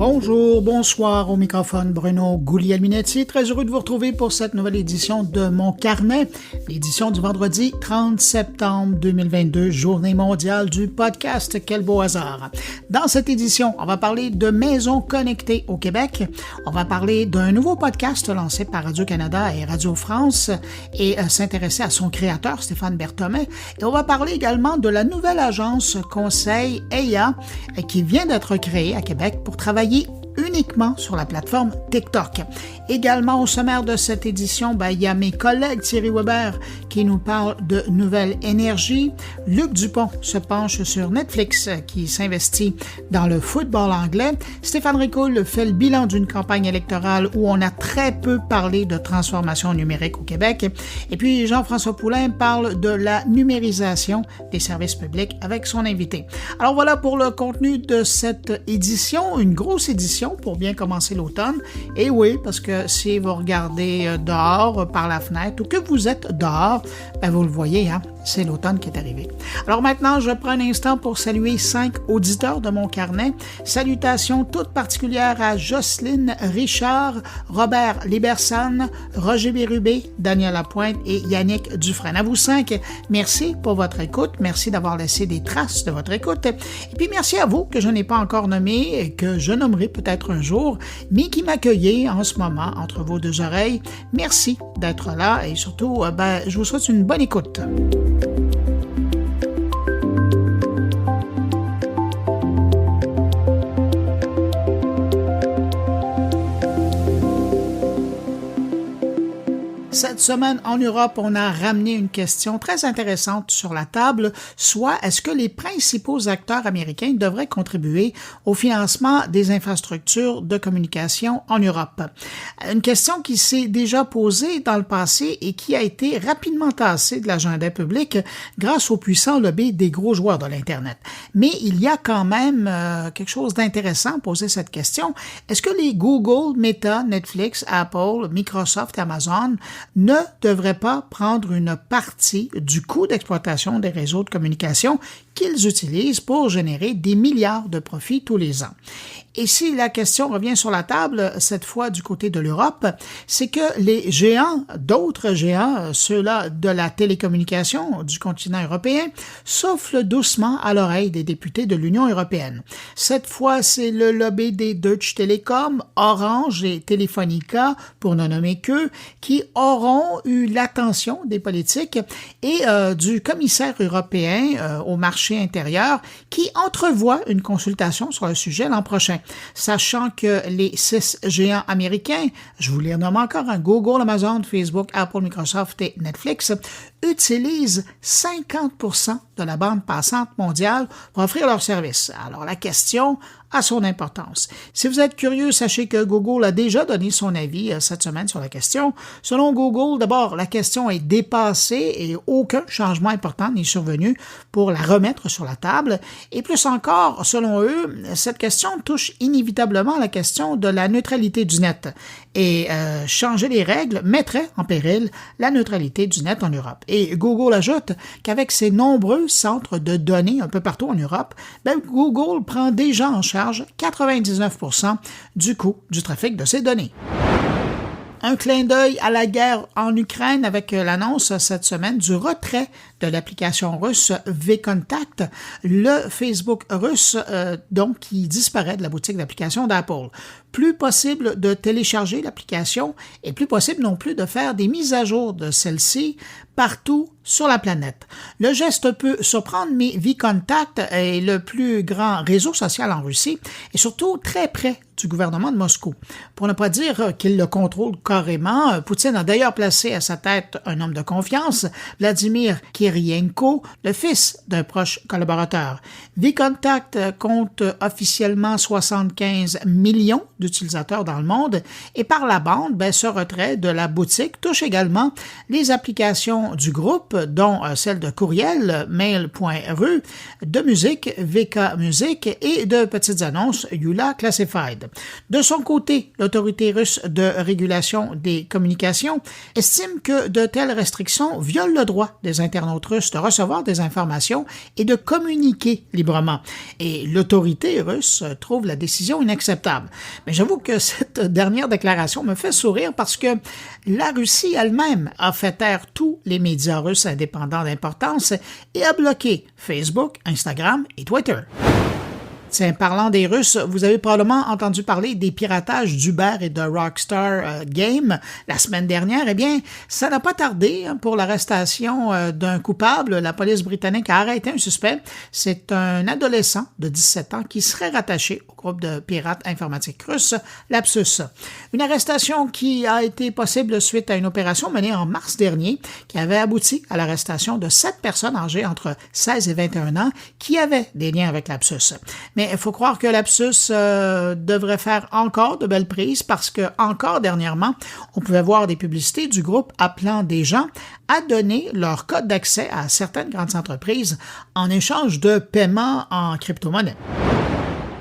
Bonjour, bonsoir, au microphone Bruno Guglielminetti. Très heureux de vous retrouver pour cette nouvelle édition de Mon Carnet, l'édition du vendredi 30 septembre 2022, journée mondiale du podcast. Quel beau hasard! Dans cette édition, on va parler de maisons connectées au Québec. On va parler d'un nouveau podcast lancé par Radio-Canada et Radio-France et s'intéresser à son créateur, Stéphane Berthomet. Et on va parler également de la nouvelle agence conseil EIA qui vient d'être créée à Québec pour travailler uniquement sur la plateforme TikTok. Également au sommaire de cette édition, il y a mes collègues Thierry Weber qui nous parle de nouvelle énergie. Luc Dupont se penche sur Netflix qui s'investit dans le football anglais. Stéphane Ricoul fait le bilan d'une campagne électorale où on a très peu parlé de transformation numérique au Québec. Et puis Jean-François Poulain parle de la numérisation des services publics avec son invité. Alors voilà pour le contenu de cette édition, une grosse édition pour bien commencer l'automne. Et oui, parce que si vous regardez dehors par la fenêtre ou que vous êtes dehors, vous le voyez, c'est l'automne qui est arrivé. Alors maintenant, je prends un instant pour saluer 5 auditeurs de mon carnet. Salutations toutes particulières à Jocelyne Richard, Robert Liberson, Roger Bérubé, Daniel Lapointe et Yannick Dufresne. À vous 5, merci pour votre écoute. Merci d'avoir laissé des traces de votre écoute. Et puis merci à vous que je n'ai pas encore nommé et que je nommerai peut-être un jour, mais qui m'accueillez en ce moment entre vos deux oreilles. Merci d'être là et surtout, je vous souhaite une bonne écoute. Cette semaine, en Europe, on a ramené une question très intéressante sur la table, soit est-ce que les principaux acteurs américains devraient contribuer au financement des infrastructures de communication en Europe? Une question qui s'est déjà posée dans le passé et qui a été rapidement tassée de l'agenda public grâce au puissant lobby des gros joueurs de l'Internet. Mais il y a quand même quelque chose d'intéressant à poser cette question. Est-ce que les Google, Meta, Netflix, Apple, Microsoft et Amazon ne devraient pas prendre une partie du coût d'exploitation des réseaux de communication qu'ils utilisent pour générer des milliards de profits tous les ans? Et si la question revient sur la table, cette fois du côté de l'Europe, c'est que les géants, d'autres géants, ceux-là de la télécommunication du continent européen, soufflent doucement à l'oreille des députés de l'Union européenne. Cette fois, c'est le lobby des Deutsche Telekom, Orange et Telefonica, pour ne nommer qu'eux, qui auront eu l'attention des politiques et du commissaire européen au marché intérieur qui entrevoit une consultation sur le sujet l'an prochain. Sachant que les 6 géants américains, je vous les nomme encore, Google, Amazon, Facebook, Apple, Microsoft et Netflix, utilisent 50% de la bande passante mondiale pour offrir leurs services. Alors la question a son importance. Si vous êtes curieux, sachez que Google a déjà donné son avis cette semaine sur la question. Selon Google, d'abord, la question est dépassée et aucun changement important n'est survenu pour la remettre sur la table. Et plus encore, selon eux, cette question touche inévitablement la question de la neutralité du net. Et changer les règles mettrait en péril la neutralité du net en Europe. Et Google ajoute qu'avec ses nombreux centres de données un peu partout en Europe, Google prend déjà en charge 99% du coût du trafic de ces données. Un clin d'œil à la guerre en Ukraine avec l'annonce cette semaine du retrait de l'application russe VKontakte, le Facebook russe donc qui disparaît de la boutique d'applications d'Apple. Plus possible de télécharger l'application et plus possible non plus de faire des mises à jour de celle-ci partout sur la planète. Le geste peut surprendre, mais VKontakte est le plus grand réseau social en Russie et surtout très près du gouvernement de Moscou. Pour ne pas dire qu'il le contrôle carrément, Poutine a d'ailleurs placé à sa tête un homme de confiance, Vladimir Kirienko, le fils d'un proche collaborateur. VKontakte compte officiellement 75 millions d'utilisateurs dans le monde et par la bande, ce retrait de la boutique touche également les applications du groupe, dont celle de courriel, mail.ru, de musique, VK Music et de petites annonces, Yula Classified. De son côté, l'autorité russe de régulation des communications estime que de telles restrictions violent le droit des internautes internautes russes de recevoir des informations et de communiquer librement. Et l'autorité russe trouve la décision inacceptable. Mais j'avoue que cette dernière déclaration me fait sourire parce que la Russie elle-même a fait taire tous les médias russes indépendants d'importance et a bloqué Facebook, Instagram et Twitter. Tiens, parlant des Russes, vous avez probablement entendu parler des piratages d'Uber et de Rockstar Games la semaine dernière. Eh bien, ça n'a pas tardé pour l'arrestation d'un coupable. La police britannique a arrêté un suspect. C'est un adolescent de 17 ans qui serait rattaché au groupe de pirates informatiques russes, Lapsus. Une arrestation qui a été possible suite à une opération menée en mars dernier qui avait abouti à l'arrestation de 7 personnes âgées entre 16 et 21 ans qui avaient des liens avec Lapsus. Mais il faut croire que Lapsus devrait faire encore de belles prises parce que, encore dernièrement, on pouvait voir des publicités du groupe appelant des gens à donner leur code d'accès à certaines grandes entreprises en échange de paiements en crypto-monnaie.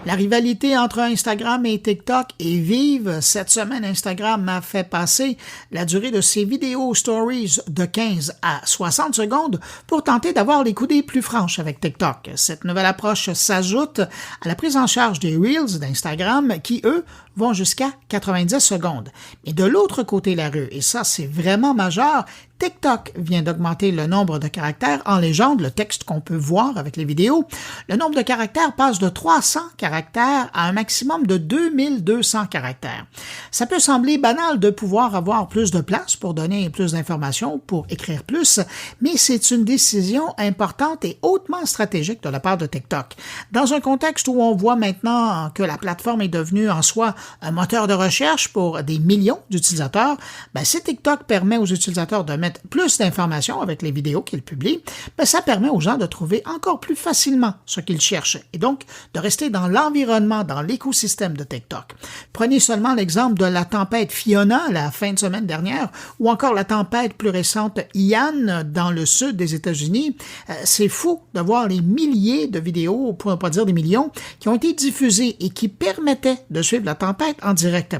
La rivalité entre Instagram et TikTok est vive. Cette semaine, Instagram a fait passer la durée de ses vidéos stories de 15 à 60 secondes pour tenter d'avoir les coudées plus franches avec TikTok. Cette nouvelle approche s'ajoute à la prise en charge des Reels d'Instagram qui, eux, vont jusqu'à 90 secondes. Mais de l'autre côté de la rue, et ça c'est vraiment majeur, TikTok vient d'augmenter le nombre de caractères en légende, le texte qu'on peut voir avec les vidéos. Le nombre de caractères passe de 300 caractères à un maximum de 2200 caractères. Ça peut sembler banal de pouvoir avoir plus de place pour donner plus d'informations, pour écrire plus, mais c'est une décision importante et hautement stratégique de la part de TikTok. Dans un contexte où on voit maintenant que la plateforme est devenue en soi un moteur de recherche pour des millions d'utilisateurs, si TikTok permet aux utilisateurs de mettre plus d'informations avec les vidéos qu'ils publient, ça permet aux gens de trouver encore plus facilement ce qu'ils cherchent et donc de rester dans l'environnement, dans l'écosystème de TikTok. Prenez seulement l'exemple de la tempête Fiona la fin de semaine dernière ou encore la tempête plus récente Ian dans le sud des États-Unis. C'est fou de voir les milliers de vidéos, pour ne pas dire des millions, qui ont été diffusées et qui permettaient de suivre la tempête en direct.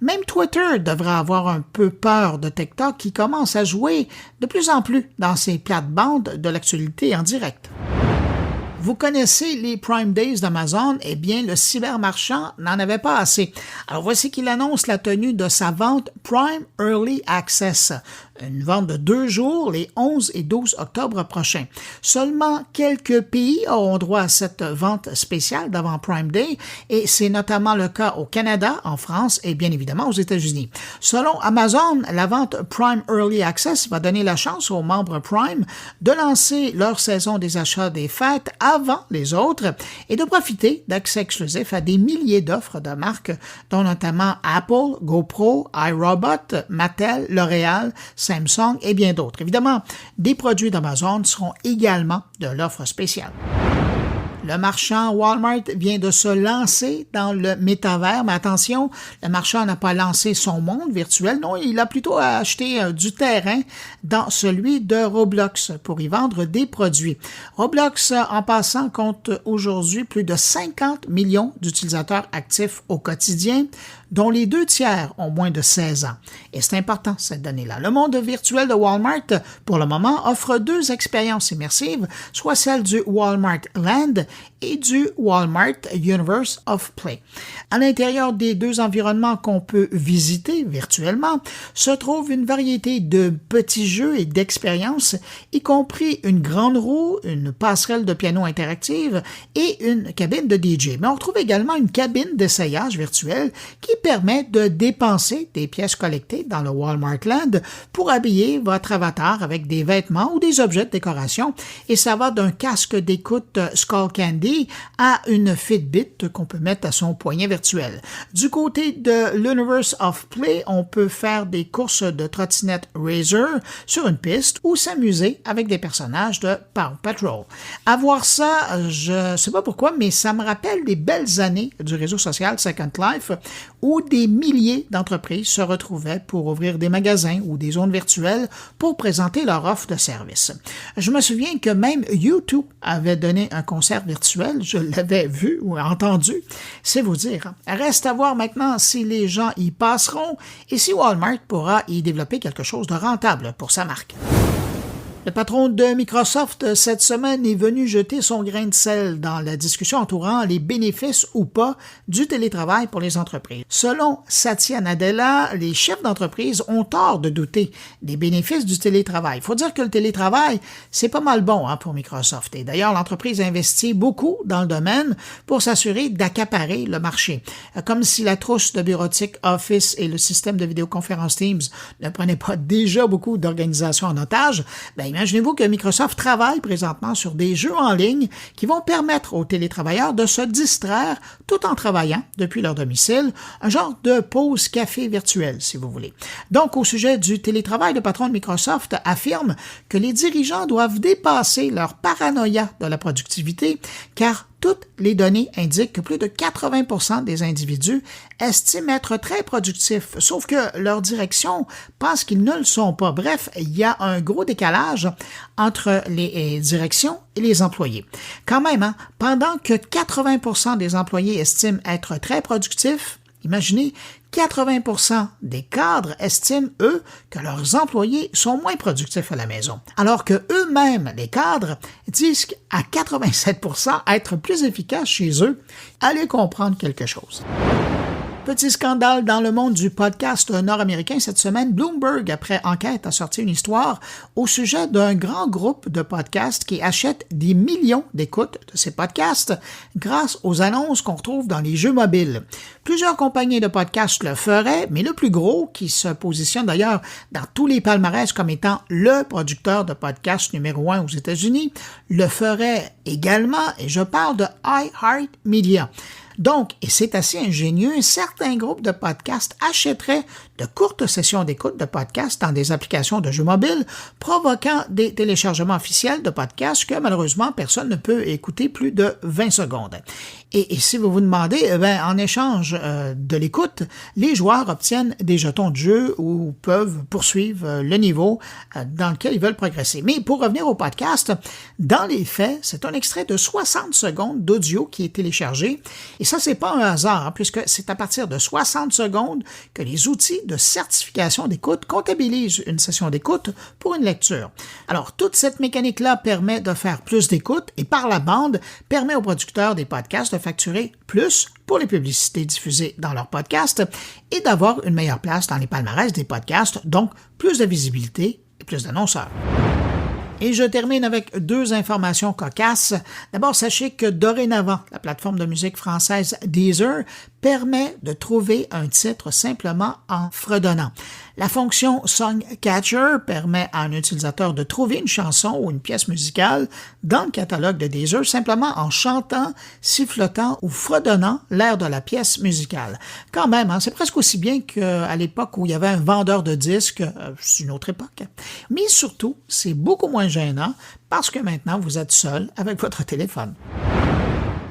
Même Twitter devrait avoir un peu peur de TikTok qui commence à jouer de plus en plus dans ces plates-bandes de l'actualité en direct. Vous connaissez les Prime Days d'Amazon? Eh bien, le cybermarchand n'en avait pas assez. Alors, voici qu'il annonce la tenue de sa vente Prime Early Access. Une vente de 2 jours, les 11 et 12 octobre prochains. Seulement quelques pays auront droit à cette vente spéciale d'avant Prime Day et c'est notamment le cas au Canada, en France et bien évidemment aux États-Unis. Selon Amazon, la vente Prime Early Access va donner la chance aux membres Prime de lancer leur saison des achats des fêtes avant les autres et de profiter d'accès exclusif à des milliers d'offres de marques, dont notamment Apple, GoPro, iRobot, Mattel, L'Oréal, Samsung et bien d'autres. Évidemment, des produits d'Amazon seront également de l'offre spéciale. Le marchand Walmart vient de se lancer dans le métavers, mais attention, le marchand n'a pas lancé son monde virtuel, non, il a plutôt acheté du terrain dans celui de Roblox pour y vendre des produits. Roblox, en passant, compte aujourd'hui plus de 50 millions d'utilisateurs actifs au quotidien, dont les 2 tiers ont moins de 16 ans. Et c'est important, cette donnée-là. Le monde virtuel de Walmart, pour le moment, offre 2 expériences immersives, soit celle du Walmart Land et du Walmart Universe of Play. À l'intérieur des 2 environnements qu'on peut visiter virtuellement, se trouve une variété de petits jeux et d'expériences, y compris une grande roue, une passerelle de piano interactive et une cabine de DJ. Mais on retrouve également une cabine d'essayage virtuelle qui permet de dépenser des pièces collectées dans le Walmart Land pour habiller votre avatar avec des vêtements ou des objets de décoration. Et ça va d'un casque d'écoute Skullcandy à une Fitbit qu'on peut mettre à son poignet virtuel. Du côté de l'Universe of Play, on peut faire des courses de trottinette Razor sur une piste ou s'amuser avec des personnages de Paw Patrol. À voir ça, je sais pas pourquoi, mais ça me rappelle des belles années du réseau social Second Life où des milliers d'entreprises se retrouvaient pour ouvrir des magasins ou des zones virtuelles pour présenter leur offre de service. Je me souviens que même U2 avait donné un concert virtuel, je l'avais vu ou entendu, c'est vous dire. Reste à voir maintenant si les gens y passeront et si Walmart pourra y développer quelque chose de rentable pour sa marque. Le patron de Microsoft cette semaine est venu jeter son grain de sel dans la discussion entourant les bénéfices ou pas du télétravail pour les entreprises. Selon Satya Nadella, les chefs d'entreprise ont tort de douter des bénéfices du télétravail. Il faut dire que le télétravail, c'est pas mal bon pour Microsoft. Et d'ailleurs, l'entreprise investit beaucoup dans le domaine pour s'assurer d'accaparer le marché. Comme si la trousse de bureautique Office et le système de vidéoconférence Teams ne prenaient pas déjà beaucoup d'organisations en otage, imaginez-vous que Microsoft travaille présentement sur des jeux en ligne qui vont permettre aux télétravailleurs de se distraire tout en travaillant depuis leur domicile, un genre de pause café virtuelle, si vous voulez. Donc, au sujet du télétravail, le patron de Microsoft affirme que les dirigeants doivent dépasser leur paranoïa de la productivité, car toutes les données indiquent que plus de 80% des individus estiment être très productifs, sauf que leur direction pense qu'ils ne le sont pas. Bref, il y a un gros décalage entre les directions et les employés. Quand même, pendant que 80% des employés estiment être très productifs, imaginez, 80% des cadres estiment, eux, que leurs employés sont moins productifs à la maison, alors que eux-mêmes, les cadres, disent à 87% être plus efficaces chez eux. Allez comprendre quelque chose. Petit scandale dans le monde du podcast nord-américain cette semaine. Bloomberg, après enquête, a sorti une histoire au sujet d'un grand groupe de podcasts qui achète des millions d'écoutes de ces podcasts grâce aux annonces qu'on retrouve dans les jeux mobiles. Plusieurs compagnies de podcasts le feraient, mais le plus gros, qui se positionne d'ailleurs dans tous les palmarès comme étant le producteur de podcasts numéro 1 aux États-Unis, le ferait également, et je parle de iHeartMedia. Donc, et c'est assez ingénieux, certains groupes de podcasts achèteraient de courtes sessions d'écoute de podcasts dans des applications de jeux mobiles, provoquant des téléchargements officiels de podcasts que malheureusement personne ne peut écouter plus de 20 secondes. Et si vous vous demandez, en échange de l'écoute, les joueurs obtiennent des jetons de jeu ou peuvent poursuivre le niveau dans lequel ils veulent progresser. Mais pour revenir au podcast, dans les faits, c'est un extrait de 60 secondes d'audio qui est téléchargé. Et ça, c'est pas un hasard, puisque c'est à partir de 60 secondes que les outils de certification d'écoute comptabilisent une session d'écoute pour une lecture. Alors, toute cette mécanique-là permet de faire plus d'écoute et par la bande permet aux producteurs des podcasts de facturer plus pour les publicités diffusées dans leurs podcasts et d'avoir une meilleure place dans les palmarès des podcasts, donc plus de visibilité et plus d'annonceurs. Et je termine avec deux informations cocasses. D'abord, sachez que dorénavant, la plateforme de musique française Deezer permet de trouver un titre simplement en fredonnant. La fonction Song Catcher permet à un utilisateur de trouver une chanson ou une pièce musicale dans le catalogue de Deezer simplement en chantant, sifflotant ou fredonnant l'air de la pièce musicale. Quand même, c'est presque aussi bien qu'à l'époque où il y avait un vendeur de disques, c'est une autre époque. Mais surtout, c'est beaucoup moins gênant parce que maintenant vous êtes seul avec votre téléphone.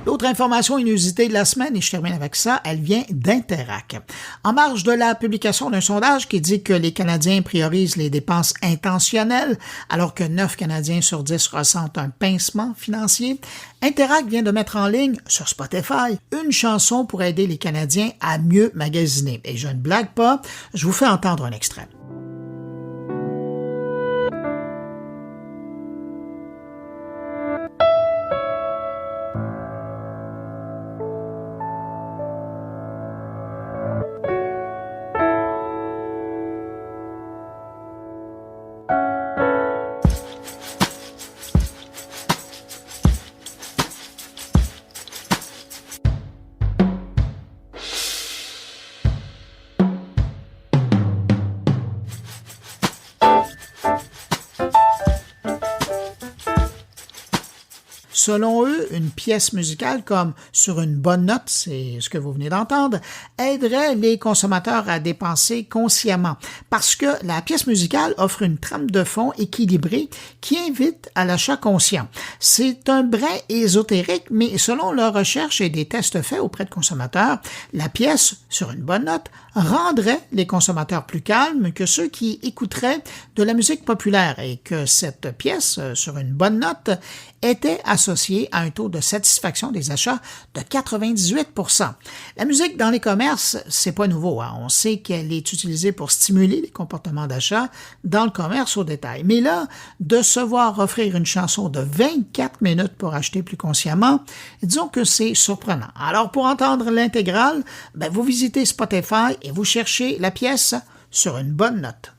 L'autre information inusitée de la semaine, et je termine avec ça, elle vient d'Interac. En marge de la publication d'un sondage qui dit que les Canadiens priorisent les dépenses intentionnelles, alors que 9 Canadiens sur 10 ressentent un pincement financier, Interac vient de mettre en ligne, sur Spotify, une chanson pour aider les Canadiens à mieux magasiner. Et je ne blague pas, je vous fais entendre un extrait. Selon eux, une pièce musicale comme Sur une bonne note, c'est ce que vous venez d'entendre, aiderait les consommateurs à dépenser consciemment parce que la pièce musicale offre une trame de fond équilibrée qui invite à l'achat conscient. C'est un brin ésotérique, mais selon leurs recherches et des tests faits auprès de consommateurs, la pièce Sur une bonne note rendrait les consommateurs plus calmes que ceux qui écouteraient de la musique populaire et que cette pièce Sur une bonne note était à associé à un taux de satisfaction des achats de 98%. La musique dans les commerces, c'est pas nouveau, hein. On sait qu'elle est utilisée pour stimuler les comportements d'achat dans le commerce au détail. Mais là, de se voir offrir une chanson de 24 minutes pour acheter plus consciemment, disons que c'est surprenant. Alors, pour entendre l'intégrale, vous visitez Spotify et vous cherchez la pièce sur une bonne note.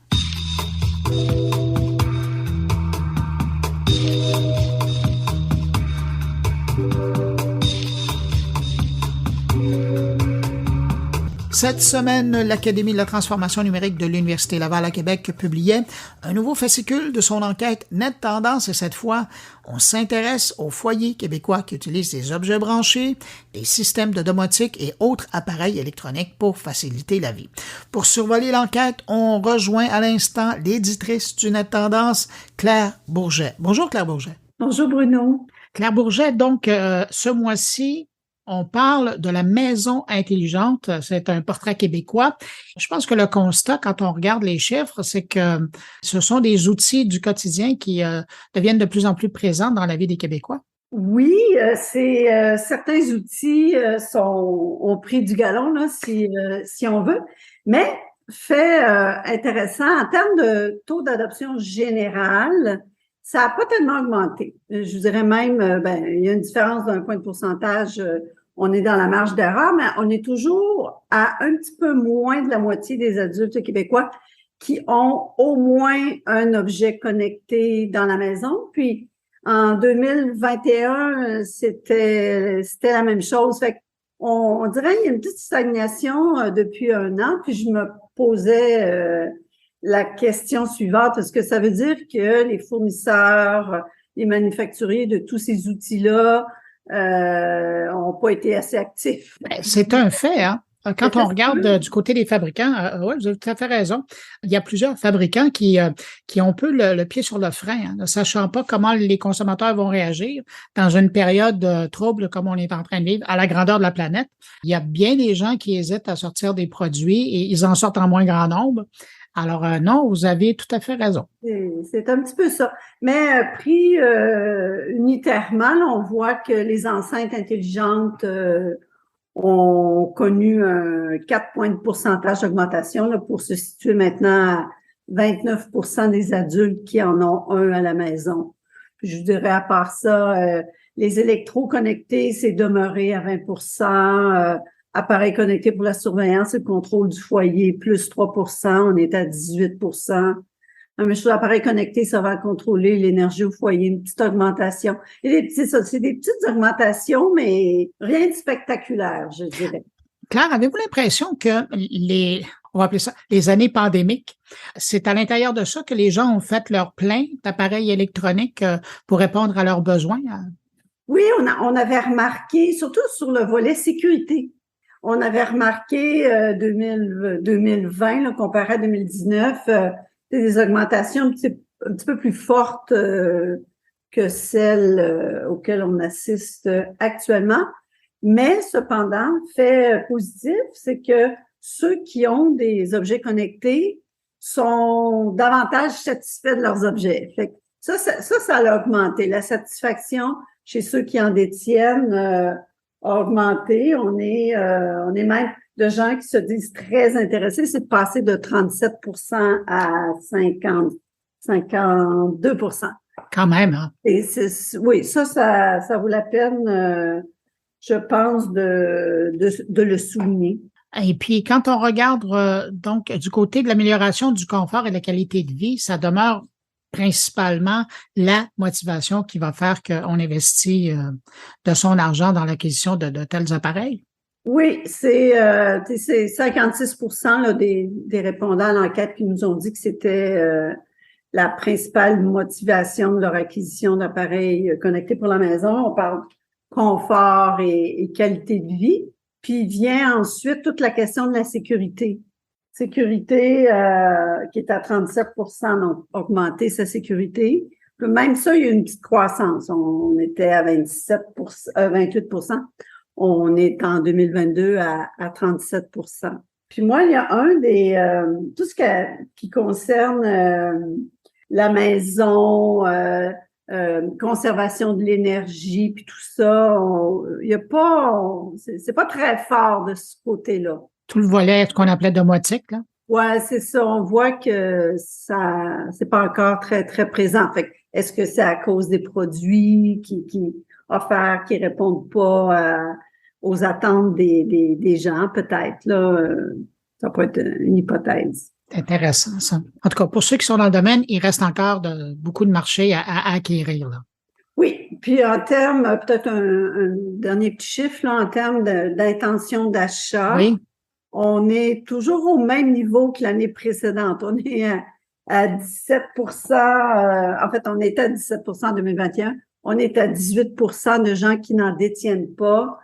Cette semaine, l'Académie de la transformation numérique de l'Université Laval à Québec publiait un nouveau fascicule de son enquête Net Tendance et cette fois, on s'intéresse aux foyers québécois qui utilisent des objets branchés, des systèmes de domotique et autres appareils électroniques pour faciliter la vie. Pour survoler l'enquête, on rejoint à l'instant l'éditrice du Net Tendance, Claire Bourget. Bonjour Claire Bourget. Bonjour Bruno. Claire Bourget, donc ce mois-ci, on parle de la maison intelligente. C'est un portrait québécois. Je pense que le constat, quand on regarde les chiffres, c'est que ce sont des outils du quotidien qui deviennent de plus en plus présents dans la vie des Québécois. Oui, certains outils ont pris du galon, là, si on veut. Mais fait intéressant, en termes de taux d'adoption général, ça n'a pas tellement augmenté. Je dirais même, il y a une différence d'un point de pourcentage. On est dans la marge d'erreur, mais on est toujours à un petit peu moins de la moitié des adultes québécois qui ont au moins un objet connecté dans la maison. Puis, en 2021, c'était la même chose. Fait on dirait qu'il y a une petite stagnation depuis un an. Puis, je me posais la question suivante, est-ce que ça veut dire que les fournisseurs, les manufacturiers de tous ces outils-là ont pas été assez actifs? C'est un fait, hein? Quand on regarde du côté des fabricants, oui, vous avez tout à fait raison. Il y a plusieurs fabricants qui ont un peu le pied sur le frein, hein, ne sachant pas comment les consommateurs vont réagir dans une période trouble comme on est en train de vivre à la grandeur de la planète. Il y a bien des gens qui hésitent à sortir des produits et ils en sortent en moins grand nombre. Alors non, vous avez tout à fait raison. C'est un petit peu ça. Mais pris unitairement, là, on voit que les enceintes intelligentes ont connu un 4 points de pourcentage d'augmentation là, pour se situer maintenant à 29% des adultes qui en ont un à la maison. Puis je dirais à part ça, les électros connectés, c'est demeuré à 20%. Appareils connectés pour la surveillance et le contrôle du foyer, plus 3%, on est à 18%. Même chose, appareil connecté, ça va contrôler l'énergie au foyer, une petite augmentation. Et c'est des petites augmentations, mais rien de spectaculaire, je dirais. Claire, avez-vous l'impression que on va appeler ça les années pandémiques, c'est à l'intérieur de ça que les gens ont fait leur plein d'appareils électroniques pour répondre à leurs besoins? Oui, on avait remarqué, surtout sur le volet sécurité. On avait remarqué 2020, là, comparé à 2019, des augmentations un petit peu plus fortes que celles auxquelles on assiste actuellement. Mais cependant, fait positif, c'est que ceux qui ont des objets connectés sont davantage satisfaits de leurs objets. Fait que ça a augmenté. La satisfaction chez ceux qui en détiennent a augmenté. On est même de gens qui se disent très intéressés. C'est de passer de 37% à 52%. Quand même, hein? Et oui, ça vaut la peine, je pense, de le souligner. Et puis, quand on regarde donc du côté de l'amélioration du confort et de la qualité de vie, ça demeure principalement la motivation qui va faire qu'on investit de son argent dans l'acquisition de tels appareils. Oui, c'est 56% là, des répondants à l'enquête qui nous ont dit que c'était la principale motivation de leur acquisition d'appareils connectés pour la maison. On parle confort et qualité de vie. Puis vient ensuite toute la question de la sécurité. Sécurité qui est à 37%, donc augmenter sa sécurité. Même ça, il y a une petite croissance. On était à 28%. On est en 2022 à 37%. Puis moi, il y a tout ce qui concerne la maison, conservation de l'énergie, puis tout ça. Il y a pas, c'est pas très fort de ce côté-là. Tout le volet, ce qu'on appelait domotique, là. Ouais, c'est ça. On voit que ça, c'est pas encore très, très présent. Fait que, est-ce que c'est à cause des produits qui offerts, qui répondent pas aux attentes des gens, peut-être, là. Ça peut être une hypothèse. C'est intéressant, ça. En tout cas, pour ceux qui sont dans le domaine, il reste encore beaucoup de marchés à acquérir, là. Oui, puis en termes, peut-être un dernier petit chiffre, là, en termes d'intention d'achat, Oui. on est toujours au même niveau que l'année précédente. On est à 17 en fait, on était à 17 en 2021. On est à 18 de gens qui n'en détiennent pas,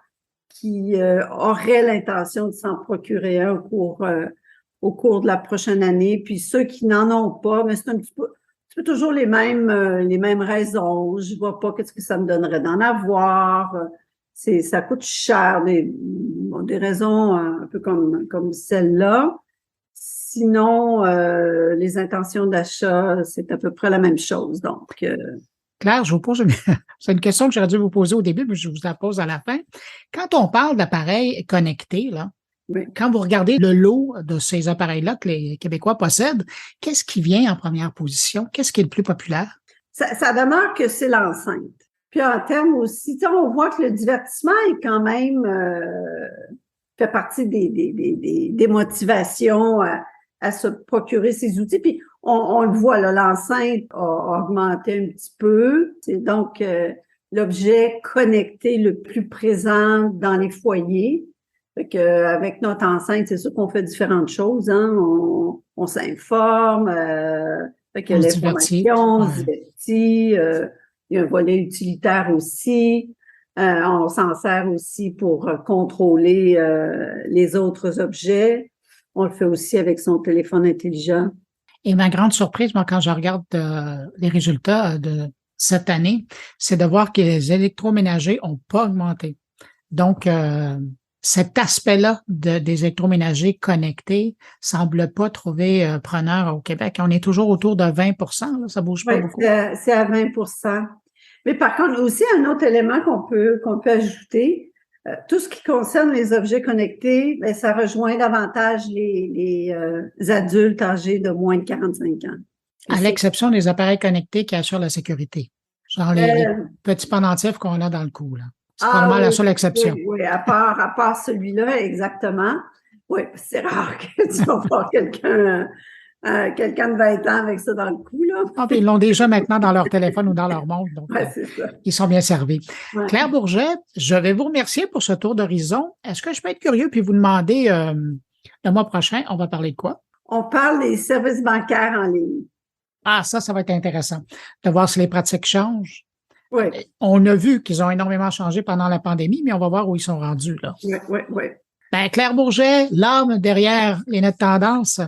qui auraient l'intention de s'en procurer un au cours de la prochaine année. Puis ceux qui n'en ont pas, mais c'est un petit peu toujours les mêmes raisons. Je vois pas qu'est-ce que ça me donnerait d'en avoir. Ça coûte cher, des raisons un peu comme celle-là. Sinon, les intentions d'achat, c'est à peu près la même chose. Donc, Claire, je vous pose c'est une question que j'aurais dû vous poser au début, mais je vous la pose à la fin. Quand on parle d'appareils connectés, là, oui. Quand vous regardez le lot de ces appareils-là que les Québécois possèdent, qu'est-ce qui vient en première position? Qu'est-ce qui est le plus populaire? Ça demeure que c'est l'enceinte. Puis en termes aussi, on voit que le divertissement est quand même fait partie des motivations à se procurer ces outils. Puis on le voit, là, l'enceinte a augmenté un petit peu. C'est donc l'objet connecté le plus présent dans les foyers. Fait que, avec notre enceinte, c'est sûr qu'on fait différentes choses, hein. On s'informe, fait que l'information, on se divertit, il y a un volet utilitaire aussi. On s'en sert aussi pour contrôler les autres objets. On le fait aussi avec son téléphone intelligent. Et ma grande surprise, moi, quand je regarde les résultats de cette année, c'est de voir que les électroménagers n'ont pas augmenté. Donc, cet aspect-là des électroménagers connectés semble pas trouver preneur au Québec. On est toujours autour de 20 là, ça bouge pas beaucoup. C'est à 20 Mais par contre, aussi un autre élément qu'on peut ajouter, tout ce qui concerne les objets connectés, ben, ça rejoint davantage les adultes âgés de moins de 45 ans. À l'exception des appareils connectés qui assurent la sécurité. Genre les petits pendentifs qu'on a dans le cou, là. C'est probablement la seule exception. Oui, à part celui-là, exactement. Oui, c'est rare que tu vas voir quelqu'un de 20 ans avec ça dans le cou, là. Ah, puis ils l'ont déjà maintenant dans leur téléphone ou dans leur montre, donc c'est ça. Ils sont bien servis. Ouais. Claire Bourget, je vais vous remercier pour ce tour d'horizon. Est-ce que je peux être curieux puis vous demander, le mois prochain, on va parler de quoi? On parle des services bancaires en ligne. Ah, ça va être intéressant de voir si les pratiques changent. Oui. On a vu qu'ils ont énormément changé pendant la pandémie, mais on va voir où ils sont rendus, là. Oui. Ben, Claire Bourget, l'âme derrière les notes tendances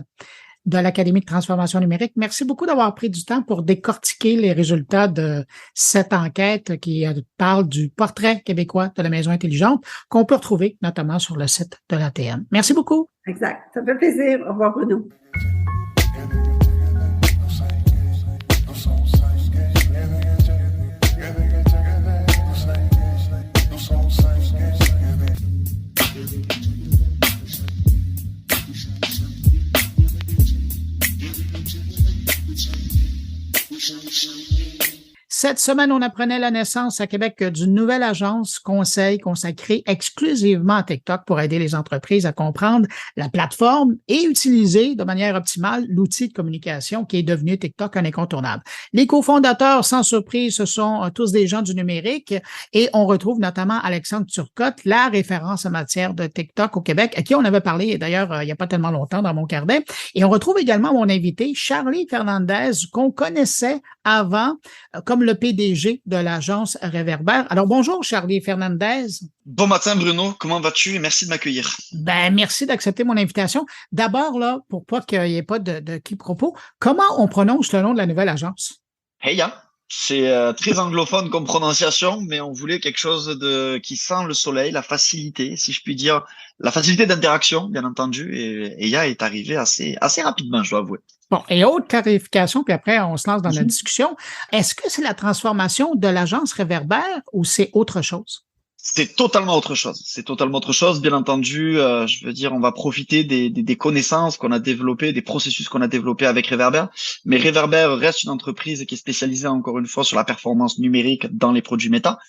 de l'Académie de transformation numérique. Merci beaucoup d'avoir pris du temps pour décortiquer les résultats de cette enquête qui parle du portrait québécois de la maison intelligente qu'on peut retrouver notamment sur le site de l'ATM. Merci beaucoup. Exact. Ça fait plaisir. Au revoir, Bruno. Cette semaine, on apprenait la naissance à Québec d'une nouvelle agence conseil consacrée exclusivement à TikTok pour aider les entreprises à comprendre la plateforme et utiliser de manière optimale l'outil de communication qui est devenu TikTok un incontournable. Les cofondateurs, sans surprise, ce sont tous des gens du numérique et on retrouve notamment Alexandre Turcotte, la référence en matière de TikTok au Québec, à qui on avait parlé d'ailleurs il n'y a pas tellement longtemps dans mon carnet. Et on retrouve également mon invité, Charlie Fernandez, qu'on connaissait avant comme le PDG de l'agence Réverbère. Alors, bonjour, Charlie Fernandez. Bon matin, Bruno. Comment vas-tu? Et merci de m'accueillir. Ben, merci d'accepter mon invitation. D'abord, là, pour pas qu'il y ait pas de quiproquo, comment on prononce le nom de la nouvelle agence? Heya. C'est très anglophone comme prononciation, mais on voulait quelque chose qui sent le soleil, la facilité, si je puis dire, la facilité d'interaction, bien entendu, et IA est arrivé assez rapidement, je dois avouer. Bon, et autre clarification, puis après, on se lance dans la Mhm. discussion. Est-ce que c'est la transformation de l'agence Réverbère ou c'est autre chose? C'est totalement autre chose. C'est totalement autre chose. Bien entendu, je veux dire, on va profiter des connaissances qu'on a développées, des processus qu'on a développés avec Reverber. Mais Reverber reste une entreprise qui est spécialisée, encore une fois, sur la performance numérique dans les produits méta.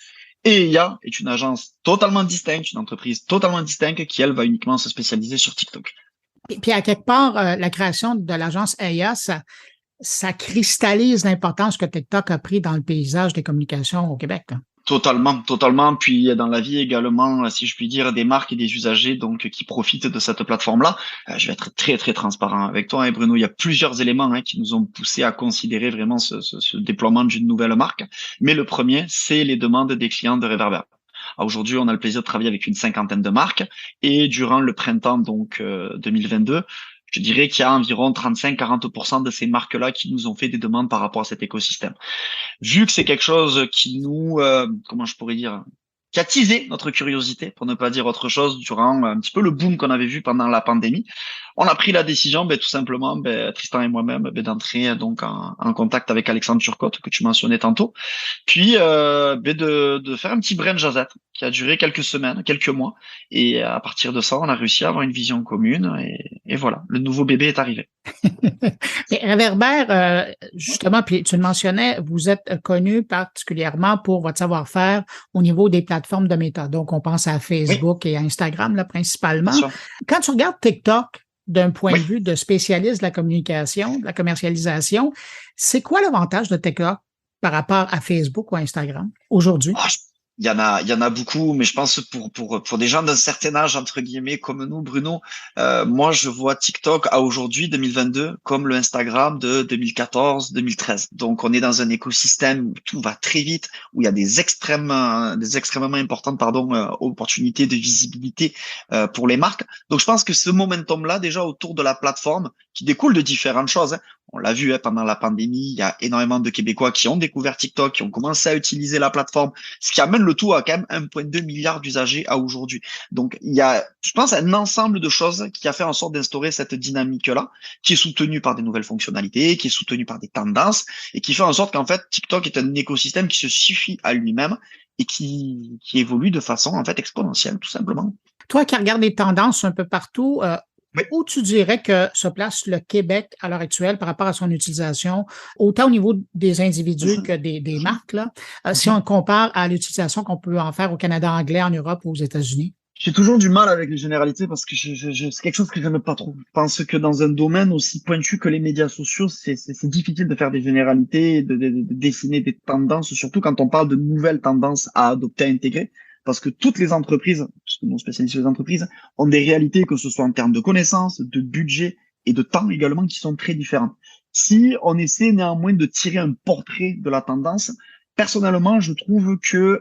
Et IA est une agence totalement distincte, une entreprise totalement distincte qui, elle, va uniquement se spécialiser sur TikTok. Puis à quelque part, la création de l'agence EIA, ça cristallise l'importance que TikTok a pris dans le paysage des communications au Québec, là. Totalement, totalement. Puis dans la vie également, si je puis dire, des marques et des usagers donc qui profitent de cette plateforme-là. Je vais être très très transparent avec toi, hein, Bruno. Il y a plusieurs éléments qui nous ont poussé à considérer vraiment ce déploiement d'une nouvelle marque. Mais le premier, c'est les demandes des clients de Reverber. Aujourd'hui, on a le plaisir de travailler avec une cinquantaine de marques et durant le printemps donc 2022. Je dirais qu'il y a environ 35-40% de ces marques-là qui nous ont fait des demandes par rapport à cet écosystème. Vu que c'est quelque chose qui nous, comment je pourrais dire, qui a teasé notre curiosité, pour ne pas dire autre chose, durant un petit peu le boom qu'on avait vu pendant la pandémie, on a pris la décision, tout simplement, Tristan et moi-même, d'entrer donc en contact avec Alexandre Turcotte, que tu mentionnais tantôt, puis de faire un petit brain jazette qui a duré quelques semaines, quelques mois, et à partir de ça, on a réussi à avoir une vision commune, et voilà, le nouveau bébé est arrivé. Mais Réverbère, justement, puis tu le mentionnais, vous êtes connu particulièrement pour votre savoir-faire au niveau des plateformes de méta. Donc, on pense à Oui, Facebook et à Instagram, là, bien principalement. sûr. Quand tu regardes TikTok d'un point Oui. de vue de spécialiste de la communication, de la commercialisation, c'est quoi l'avantage de TikTok par rapport à Facebook ou Instagram aujourd'hui? Ah, il y en a beaucoup, mais je pense pour des gens d'un certain âge, entre guillemets, comme nous, Bruno, moi, je vois TikTok à aujourd'hui, 2022, comme le Instagram de 2014, 2013. Donc, on est dans un écosystème où tout va très vite, où il y a des extrêmement importantes, opportunités de visibilité, pour les marques. Donc, je pense que ce momentum-là, déjà, autour de la plateforme, qui découle de différentes choses, hein. On l'a vu, pendant la pandémie, il y a énormément de Québécois qui ont découvert TikTok, qui ont commencé à utiliser la plateforme, ce qui amène le tout à quand même 1,2 milliard d'usagers à aujourd'hui. Donc, il y a, je pense, un ensemble de choses qui a fait en sorte d'instaurer cette dynamique-là, qui est soutenue par des nouvelles fonctionnalités, qui est soutenue par des tendances, et qui fait en sorte qu'en fait, TikTok est un écosystème qui se suffit à lui-même et qui évolue de façon, en fait, exponentielle, tout simplement. Toi qui regardes les tendances un peu partout, Oui. où tu dirais que se place le Québec à l'heure actuelle par rapport à son utilisation, autant au niveau des individus que des marques, là, si on compare à l'utilisation qu'on peut en faire au Canada anglais, en Europe ou aux États-Unis? J'ai toujours du mal avec les généralités parce que c'est quelque chose que j'aime pas trop. Je pense que dans un domaine aussi pointu que les médias sociaux, c'est difficile de faire des généralités, de dessiner des tendances, surtout quand on parle de nouvelles tendances à adopter, à intégrer. Parce que toutes les entreprises, parce que nous spécialistes sur les entreprises, ont des réalités, que ce soit en termes de connaissances, de budget et de temps également, qui sont très différentes. Si on essaie néanmoins de tirer un portrait de la tendance, personnellement, je trouve que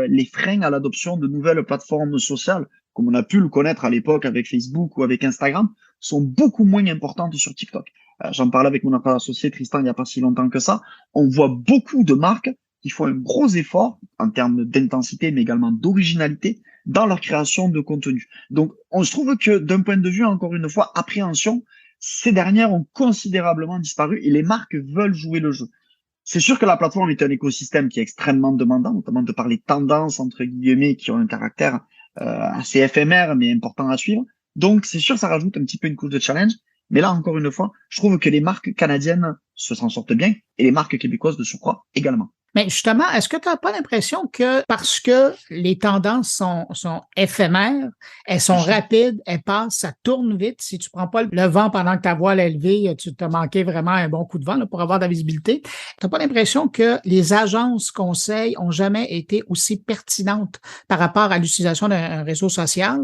les freins à l'adoption de nouvelles plateformes sociales, comme on a pu le connaître à l'époque avec Facebook ou avec Instagram, sont beaucoup moins importantes sur TikTok. J'en parlais avec mon associé Tristan il n'y a pas si longtemps que ça. On voit beaucoup de marques qui font un gros effort en termes d'intensité, mais également d'originalité dans leur création de contenu. Donc, on se trouve que d'un point de vue, encore une fois, appréhension, ces dernières ont considérablement disparu et les marques veulent jouer le jeu. C'est sûr que la plateforme est un écosystème qui est extrêmement demandant, notamment de par les tendances, entre guillemets, qui ont un caractère assez éphémère, mais important à suivre. Donc, c'est sûr, ça rajoute un petit peu une couche de challenge. Mais là, encore une fois, je trouve que les marques canadiennes s'en sortent bien et les marques québécoises de surcroît également. Mais justement, est-ce que tu n'as pas l'impression que parce que les tendances sont éphémères, elles sont rapides, elles passent, ça tourne vite. Si tu prends pas le vent pendant que ta voile est levée, tu t'as manqué vraiment un bon coup de vent là, pour avoir de la visibilité. Tu n'as pas l'impression que les agences conseils ont jamais été aussi pertinentes par rapport à l'utilisation d'un réseau social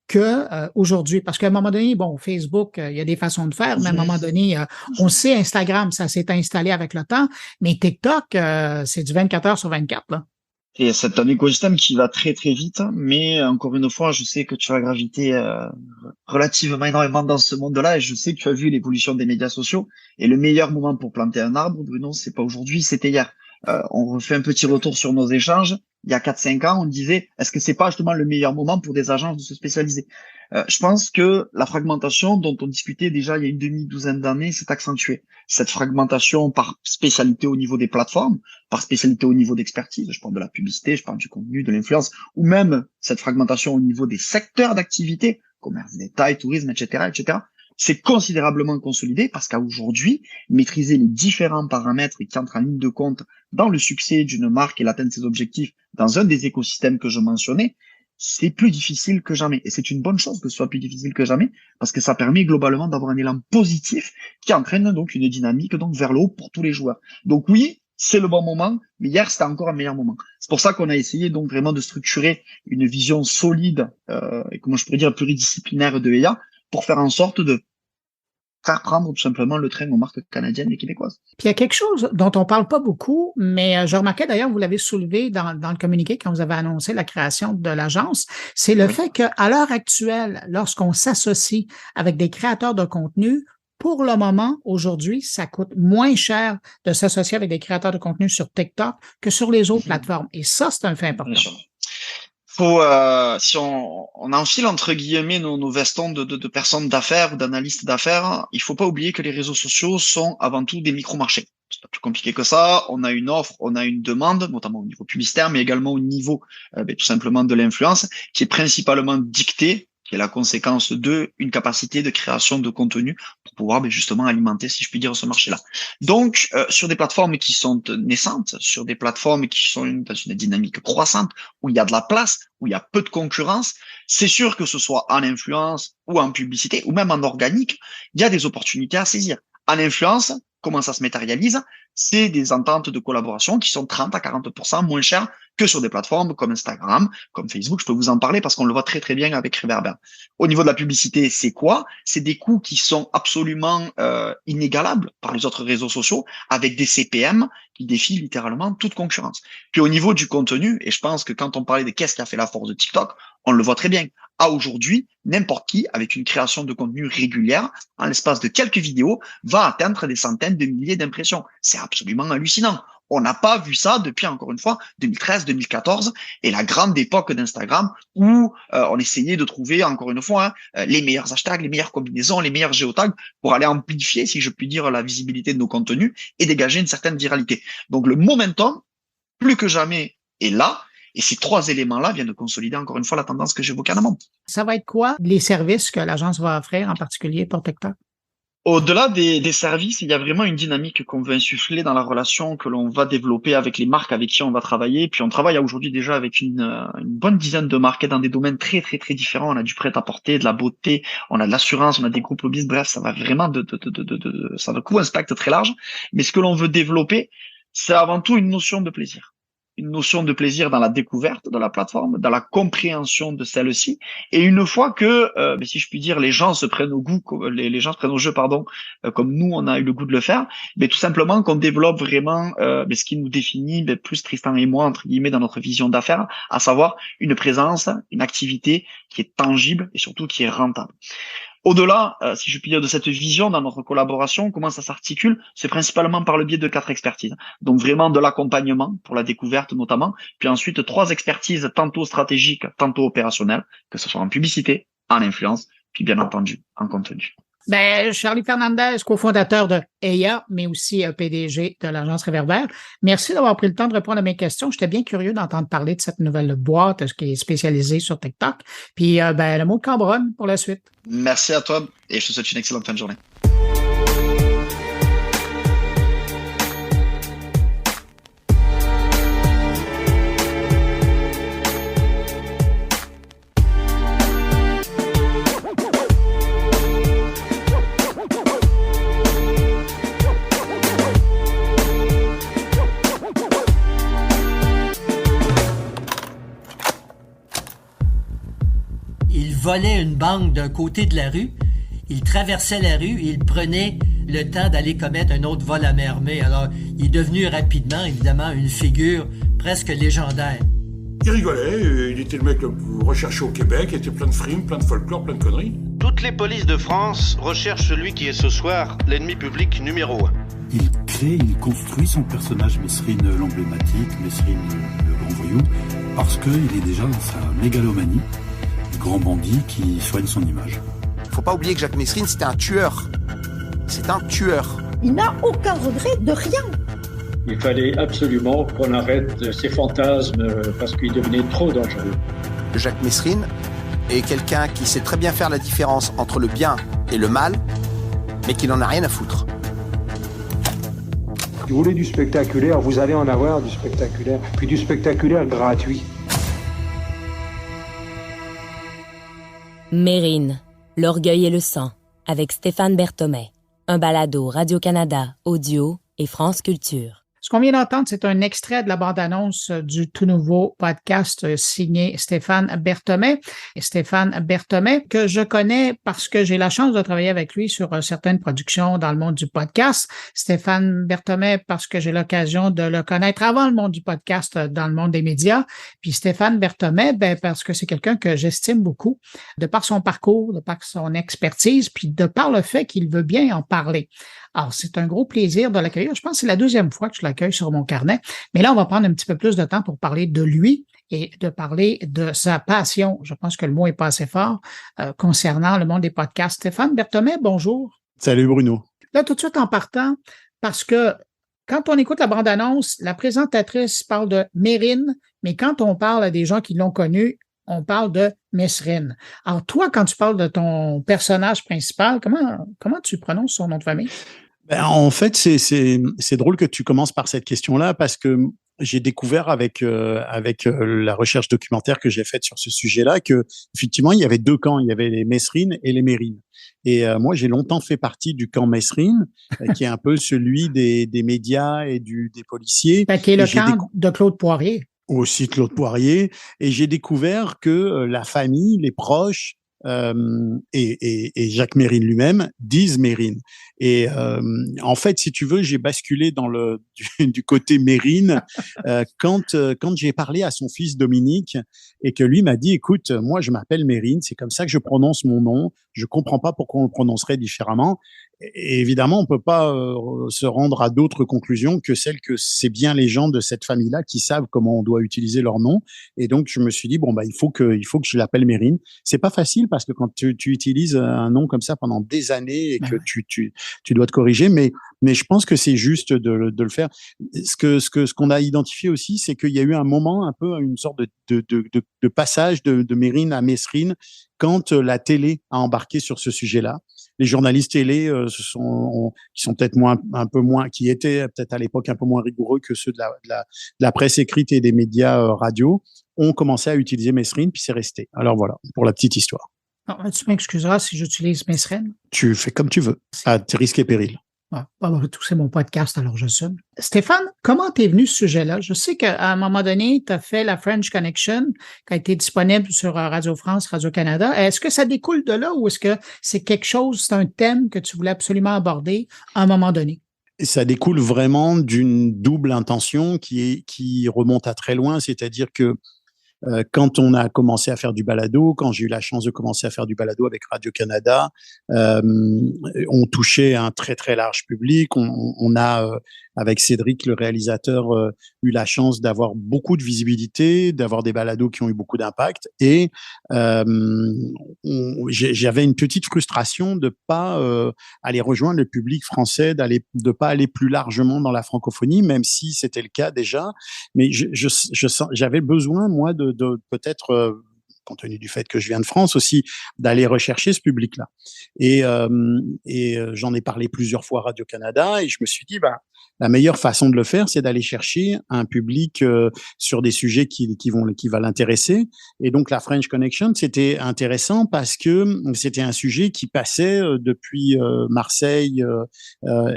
que aujourd'hui. Parce qu'à un moment donné, bon, Facebook, il y a des façons de faire, mais à un moment donné, on sait Instagram, ça s'est installé avec le temps, mais TikTok, c'est du 24 heures sur 24, là. Et c'est un écosystème qui va très très vite, mais encore une fois, je sais que tu as gravité relativement énormément dans ce monde-là et je sais que tu as vu l'évolution des médias sociaux. Et le meilleur moment pour planter un arbre, Bruno, c'est pas aujourd'hui, c'était hier. on refait un petit retour sur nos échanges. Il y a 4-5 ans, on disait, est-ce que c'est pas justement le meilleur moment pour des agences de se spécialiser? Je pense que la fragmentation dont on discutait déjà il y a une demi-douzaine d'années s'est accentuée. Cette fragmentation par spécialité au niveau des plateformes, par spécialité au niveau d'expertise, je parle de la publicité, je parle du contenu, de l'influence, ou même cette fragmentation au niveau des secteurs d'activité, commerce, détail, tourisme, etc., etc., c'est considérablement consolidé parce qu'à aujourd'hui, maîtriser les différents paramètres qui entrent en ligne de compte dans le succès d'une marque et l'atteinte de ses objectifs dans un des écosystèmes que je mentionnais, c'est plus difficile que jamais. Et c'est une bonne chose que ce soit plus difficile que jamais parce que ça permet globalement d'avoir un élan positif qui entraîne donc une dynamique donc vers le haut pour tous les joueurs. Donc oui, c'est le bon moment, mais hier, c'était encore un meilleur moment. C'est pour ça qu'on a essayé donc vraiment de structurer une vision solide et comment je pourrais dire pluridisciplinaire de EYA pour faire en sorte de faire prendre tout simplement le train aux marques canadiennes et québécoises. Puis il y a quelque chose dont on parle pas beaucoup, mais je remarquais d'ailleurs, vous l'avez soulevé dans le communiqué quand vous avez annoncé la création de l'agence, c'est le fait qu'à l'heure actuelle, lorsqu'on s'associe avec des créateurs de contenu, pour le moment, aujourd'hui, ça coûte moins cher de s'associer avec des créateurs de contenu sur TikTok que sur les autres plateformes. Et ça, c'est un fait important. Faut, si on enfile entre guillemets nos vestons de personnes d'affaires ou d'analystes d'affaires, il faut pas oublier que les réseaux sociaux sont avant tout des micro-marchés. C'est pas plus compliqué que ça. On a une offre, on a une demande, notamment au niveau publicitaire, mais également au niveau tout simplement de l'influence, qui est principalement dictée, qui est la conséquence de une capacité de création de contenu pour pouvoir justement alimenter, si je puis dire, ce marché-là. Donc, sur des plateformes qui sont naissantes, sur des plateformes qui sont dans une dynamique croissante, où il y a de la place, où il y a peu de concurrence, c'est sûr que ce soit en influence ou en publicité, ou même en organique, il y a des opportunités à saisir. En influence, comment ça se matérialise? C'est des ententes de collaboration qui sont 30 à 40% moins chères que sur des plateformes comme Instagram, comme Facebook. Je peux vous en parler parce qu'on le voit très très bien avec Reverber. Au niveau de la publicité, c'est quoi? C'est des coûts qui sont absolument inégalables par les autres réseaux sociaux, avec des CPM qui défient littéralement toute concurrence. Puis au niveau du contenu, et je pense que quand on parlait de qu'est-ce qui a fait la force de TikTok, on le voit très bien. À aujourd'hui, n'importe qui, avec une création de contenu régulière, en l'espace de quelques vidéos, va atteindre des centaines de milliers d'impressions. C'est absolument hallucinant. On n'a pas vu ça depuis, encore une fois, 2013, 2014, et la grande époque d'Instagram où on essayait de trouver, encore une fois, les meilleurs hashtags, les meilleures combinaisons, les meilleurs géotags pour aller amplifier, si je puis dire, la visibilité de nos contenus et dégager une certaine viralité. Donc le momentum, plus que jamais, est là. Et ces trois éléments-là viennent de consolider encore une fois la tendance que j'évoquais en amont. Ça va être quoi les services que l'agence va offrir, en particulier pour TikTok? Au-delà des services, il y a vraiment une dynamique qu'on veut insuffler dans la relation que l'on va développer avec les marques avec qui on va travailler. Puis on travaille aujourd'hui déjà avec une bonne dizaine de marques dans des domaines très très très différents. On a du prêt-à-porter, de la beauté, on a de l'assurance, on a des groupes lobbyistes. Bref, ça va vraiment ça va couvrir un spectre très large. Mais ce que l'on veut développer, c'est avant tout une notion de plaisir. Une notion de plaisir dans la découverte de la plateforme, dans la compréhension de celle-ci. Et une fois que, si je puis dire, les gens se prennent au goût, les gens se prennent au jeu, comme nous, on a eu le goût de le faire, mais tout simplement qu'on développe vraiment ce qui nous définit, plus Tristan et moi, entre guillemets, dans notre vision d'affaires, à savoir une présence, une activité qui est tangible et surtout qui est rentable. Au-delà, si je puis dire, de cette vision dans notre collaboration, comment ça s'articule? C'est principalement par le biais de 4 expertises. Donc vraiment de l'accompagnement pour la découverte notamment, puis ensuite 3 expertises tantôt stratégiques, tantôt opérationnelles, que ce soit en publicité, en influence, puis bien entendu en contenu. Charlie Fernandez, cofondateur de EYA, mais aussi PDG de l'agence Reverber. Merci d'avoir pris le temps de répondre à mes questions. J'étais bien curieux d'entendre parler de cette nouvelle boîte qui est spécialisée sur TikTok. Puis, le mot de Cambronne pour la suite. Merci à toi et je te souhaite une excellente fin de journée. Il volait une banque d'un côté de la rue, il traversait la rue et il prenait le temps d'aller commettre un autre vol à main armée. Alors, il est devenu rapidement, évidemment, une figure presque légendaire. Il rigolait, il était le mec le plus recherché au Québec, il était plein de frimes, plein de folklore, plein de conneries. Toutes les polices de France recherchent celui qui est ce soir l'ennemi public numéro 1. Il crée, il construit son personnage Mesrine l'emblématique, Mesrine le grand voyou, parce qu'il est déjà dans sa mégalomanie, le grand bandit qui soigne son image. Faut pas oublier que Jacques Mesrine, c'était un tueur. C'est un tueur. Il n'a aucun regret de rien. Il fallait absolument qu'on arrête ces fantasmes parce qu'ils devenaient trop dangereux. Jacques Mesrine est quelqu'un qui sait très bien faire la différence entre le bien et le mal, mais qui n'en a rien à foutre. Si vous voulez du spectaculaire, vous allez en avoir du spectaculaire, puis du spectaculaire gratuit. Mesrine, l'orgueil et le sang, avec Stéphane Berthommet. Un balado Radio-Canada, audio et France Culture. Ce qu'on vient d'entendre, c'est un extrait de la bande-annonce du tout nouveau podcast signé Stéphane Berthommet. Et Stéphane Berthommet, que je connais parce que j'ai la chance de travailler avec lui sur certaines productions dans le monde du podcast. Stéphane Berthommet parce que j'ai l'occasion de le connaître avant le monde du podcast dans le monde des médias. Puis Stéphane Berthommet, parce que c'est quelqu'un que j'estime beaucoup de par son parcours, de par son expertise, puis de par le fait qu'il veut bien en parler. Alors, c'est un gros plaisir de l'accueillir. Je pense que c'est la deuxième fois que je l'accueille sur mon carnet. Mais là, on va prendre un petit peu plus de temps pour parler de lui et de parler de sa passion. Je pense que le mot est pas assez fort concernant le monde des podcasts. Stéphane Berthommet, bonjour. Salut Bruno. Là, tout de suite en partant, parce que quand on écoute la bande-annonce, la présentatrice parle de Mesrine, mais quand on parle à des gens qui l'ont connu, on parle de Mesrine. Alors, toi, quand tu parles de ton personnage principal, comment tu prononces son nom de famille? En fait, c'est drôle que tu commences par cette question-là parce que j'ai découvert avec la recherche documentaire que j'ai faite sur ce sujet-là que effectivement il y avait deux camps, il y avait les Mesrine et les Mérine. Et moi j'ai longtemps fait partie du camp Mesrine, qui est un peu celui des médias et des policiers. Qui est le camp de Claude Poirier. Aussi Claude Poirier, et j'ai découvert que la famille, les proches et Jacques Mesrine lui-même disent Mesrine. Et en fait, si tu veux, j'ai basculé dans du côté Mesrine quand j'ai parlé à son fils Dominique et que lui m'a dit, écoute, moi je m'appelle Mesrine, c'est comme ça que je prononce mon nom, je comprends pas pourquoi on le prononcerait différemment. Et évidemment, on peut pas se rendre à d'autres conclusions que celles que c'est bien les gens de cette famille-là qui savent comment on doit utiliser leur nom. Et donc, je me suis dit, il faut que je l'appelle Mesrine. C'est pas facile parce que quand tu utilises un nom comme ça pendant des années et que tu dois te corriger, mais je pense que c'est juste de le faire. Ce qu'on a identifié aussi, c'est qu'il y a eu un moment, un peu une sorte de passage de Mesrine à Mesrine quand la télé a embarqué sur ce sujet-là. Les journalistes télé qui sont peut-être qui étaient peut-être à l'époque un peu moins rigoureux que ceux de la presse écrite et des médias radio, ont commencé à utiliser Mesrine, puis c'est resté. Alors voilà, pour la petite histoire. Alors, tu m'excuseras si j'utilise Mesrine. Tu fais comme tu veux, à tes risques et périls. Tout, c'est mon podcast, alors j'assume. Stéphane, comment t'es venu ce sujet-là? Je sais qu'à un moment donné, tu as fait la French Connection, qui a été disponible sur Radio France, Radio-Canada. Est-ce que ça découle de là ou est-ce que c'est c'est un thème que tu voulais absolument aborder à un moment donné? Ça découle vraiment d'une double intention qui remonte à très loin, c'est-à-dire que quand on a commencé à faire du balado, quand j'ai eu la chance de commencer à faire du balado avec Radio-Canada, on touchait un très très large public. On a, avec Cédric, le réalisateur, eu la chance d'avoir beaucoup de visibilité, d'avoir des balados qui ont eu beaucoup d'impact. Et j'avais une petite frustration de pas aller rejoindre le public français, de pas aller plus largement dans la francophonie, même si c'était le cas déjà. Mais j'avais besoin, moi, de peut-être, compte tenu du fait que je viens de France aussi, d'aller rechercher ce public-là. Et j'en ai parlé plusieurs fois à Radio-Canada et je me suis dit, la meilleure façon de le faire, c'est d'aller chercher un public sur des sujets qui va l'intéresser. Et donc, la French Connection, c'était intéressant parce que c'était un sujet qui passait depuis Marseille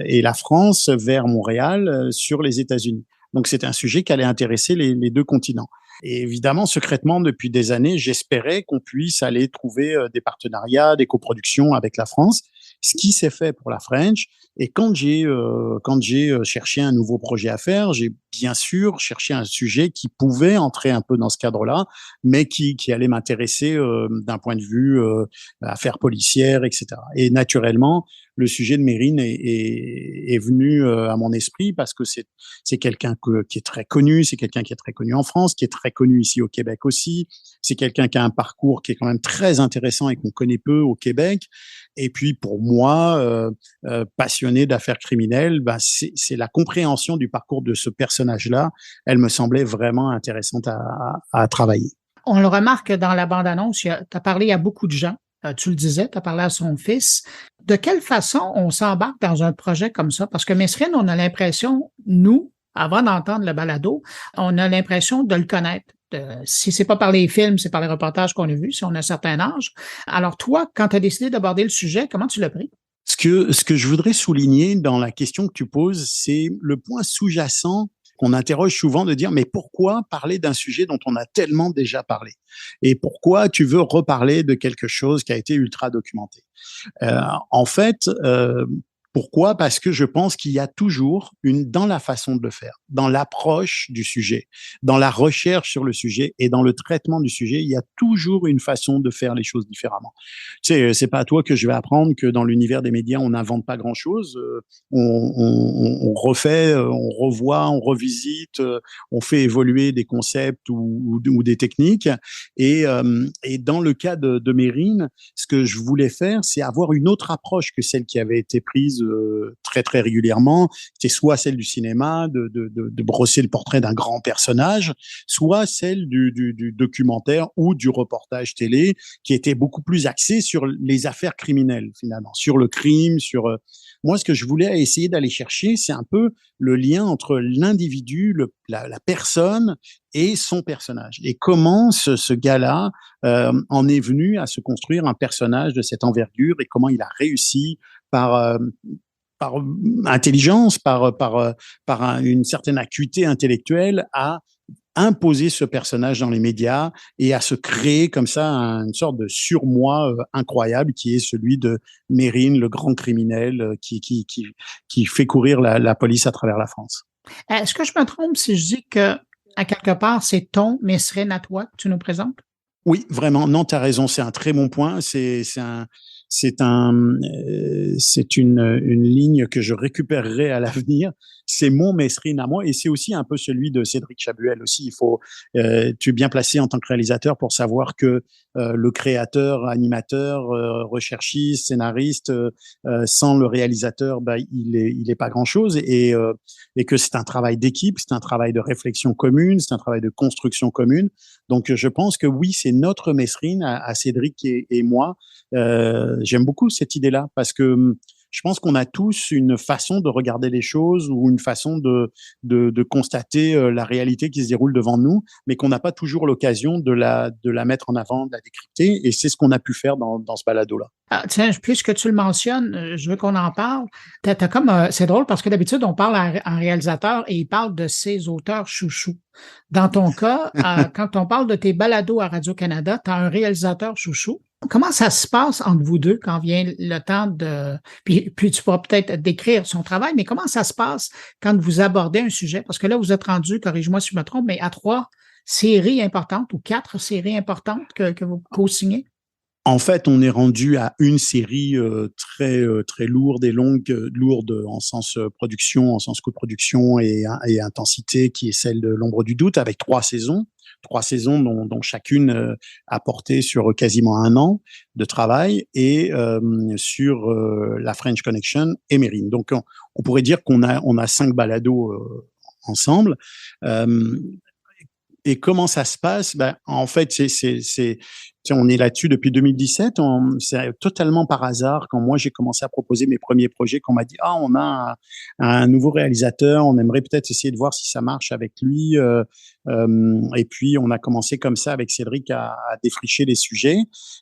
et la France vers Montréal sur les États-Unis. Donc, c'était un sujet qui allait intéresser les deux continents. Et évidemment, secrètement, depuis des années, j'espérais qu'on puisse aller trouver des partenariats, des coproductions avec la France, ce qui s'est fait pour la French. Et quand j'ai cherché un nouveau projet à faire, j'ai bien sûr cherché un sujet qui pouvait entrer un peu dans ce cadre-là, mais qui allait m'intéresser d'un point de vue affaires policières, etc. Et naturellement, le sujet de Mérine est venu à mon esprit parce que c'est quelqu'un qui est très connu, c'est quelqu'un qui est très connu en France, qui est très connu ici au Québec aussi. C'est quelqu'un qui a un parcours qui est quand même très intéressant et qu'on connaît peu au Québec. Et puis pour moi, passionné d'affaires criminelles, ben c'est la compréhension du parcours de ce personnage-là. Elle me semblait vraiment intéressante à travailler. On le remarque dans la bande-annonce, tu as parlé à beaucoup de gens. Tu le disais, tu as parlé à son fils. De quelle façon on s'embarque dans un projet comme ça? Parce que Mesrine, on a l'impression, nous, avant d'entendre le balado, on a l'impression de le connaître. Si c'est pas par les films, c'est par les reportages qu'on a vus, si on a un certain âge. Alors toi, quand tu as décidé d'aborder le sujet, comment tu l'as pris? Ce que je voudrais souligner dans la question que tu poses, c'est le point sous-jacent qu'on interroge souvent de dire mais pourquoi parler d'un sujet dont on a tellement déjà parlé et pourquoi tu veux reparler de quelque chose qui a été ultra documenté. En fait, pourquoi? Parce que je pense qu'il y a toujours dans la façon de le faire, dans l'approche du sujet, dans la recherche sur le sujet et dans le traitement du sujet, il y a toujours une façon de faire les choses différemment. Tu sais, c'est pas à toi que je vais apprendre que dans l'univers des médias, on n'invente pas grand-chose. On refait, on revoit, on revisite, on fait évoluer des concepts ou des techniques. Et dans le cas de Mérine, ce que je voulais faire, c'est avoir une autre approche que celle qui avait été prise très très régulièrement. C'est soit celle du cinéma, de brosser le portrait d'un grand personnage, soit celle du documentaire ou du reportage télé, qui était beaucoup plus axé sur les affaires criminelles finalement, sur le crime, sur moi, ce que je voulais essayer d'aller chercher, c'est un peu le lien entre l'individu, la personne et son personnage. Et comment ce gars-là en est venu à se construire un personnage de cette envergure et comment il a réussi par intelligence, par une certaine acuité intellectuelle à imposer ce personnage dans les médias et à se créer comme ça une sorte de surmoi incroyable qui est celui de Mérine, le grand criminel qui fait courir la police à travers la France. Est-ce que je me trompe si je dis que, à quelque part, c'est ton Mesrine à toi que tu nous présentes? Oui, vraiment. Non, tu as raison. C'est un très bon point. C'est une ligne que je récupérerai à l'avenir. C'est mon Mesrine à moi et c'est aussi un peu celui de Cédric Chabuel aussi. Tu es bien placé en tant que réalisateur pour savoir que le créateur, animateur, recherchiste, scénariste, sans le réalisateur, il est pas grand chose et que c'est un travail d'équipe, c'est un travail de réflexion commune, c'est un travail de construction commune. Donc je pense que oui, c'est notre Mesrine à Cédric et moi. J'aime beaucoup cette idée-là parce que je pense qu'on a tous une façon de regarder les choses ou une façon de constater la réalité qui se déroule devant nous, mais qu'on n'a pas toujours l'occasion de la mettre en avant, de la décrypter. Et c'est ce qu'on a pu faire dans ce balado-là. Ah, tiens, puisque tu le mentionnes, je veux qu'on en parle. C'est drôle parce que d'habitude, on parle à un réalisateur et il parle de ses auteurs chouchous. Dans ton cas, quand on parle de tes balados à Radio-Canada, tu as un réalisateur chouchou. Comment ça se passe entre vous deux quand vient le temps de... Puis tu pourras peut-être décrire son travail, mais comment ça se passe quand vous abordez un sujet? Parce que là, vous êtes rendu, corrige-moi si je me trompe, mais à 3 séries importantes ou 4 séries importantes que vous co-signez? En fait, on est rendu à une série très lourde et longue, lourde en sens production, en sens coproduction et intensité, qui est celle de L'Ombre du Doute, avec 3 saisons. 3 saisons dont chacune a porté sur quasiment 1 an de travail et sur la French Connection et Mérine. Donc, on pourrait dire qu'on a 5 balados ensemble. Et comment ça se passe? En fait, on est là-dessus depuis 2017. C'est totalement par hasard quand moi j'ai commencé à proposer mes premiers projets qu'on m'a dit on a un nouveau réalisateur, on aimerait peut-être essayer de voir si ça marche avec lui. Et puis on a commencé comme ça avec Cédric à défricher les sujets.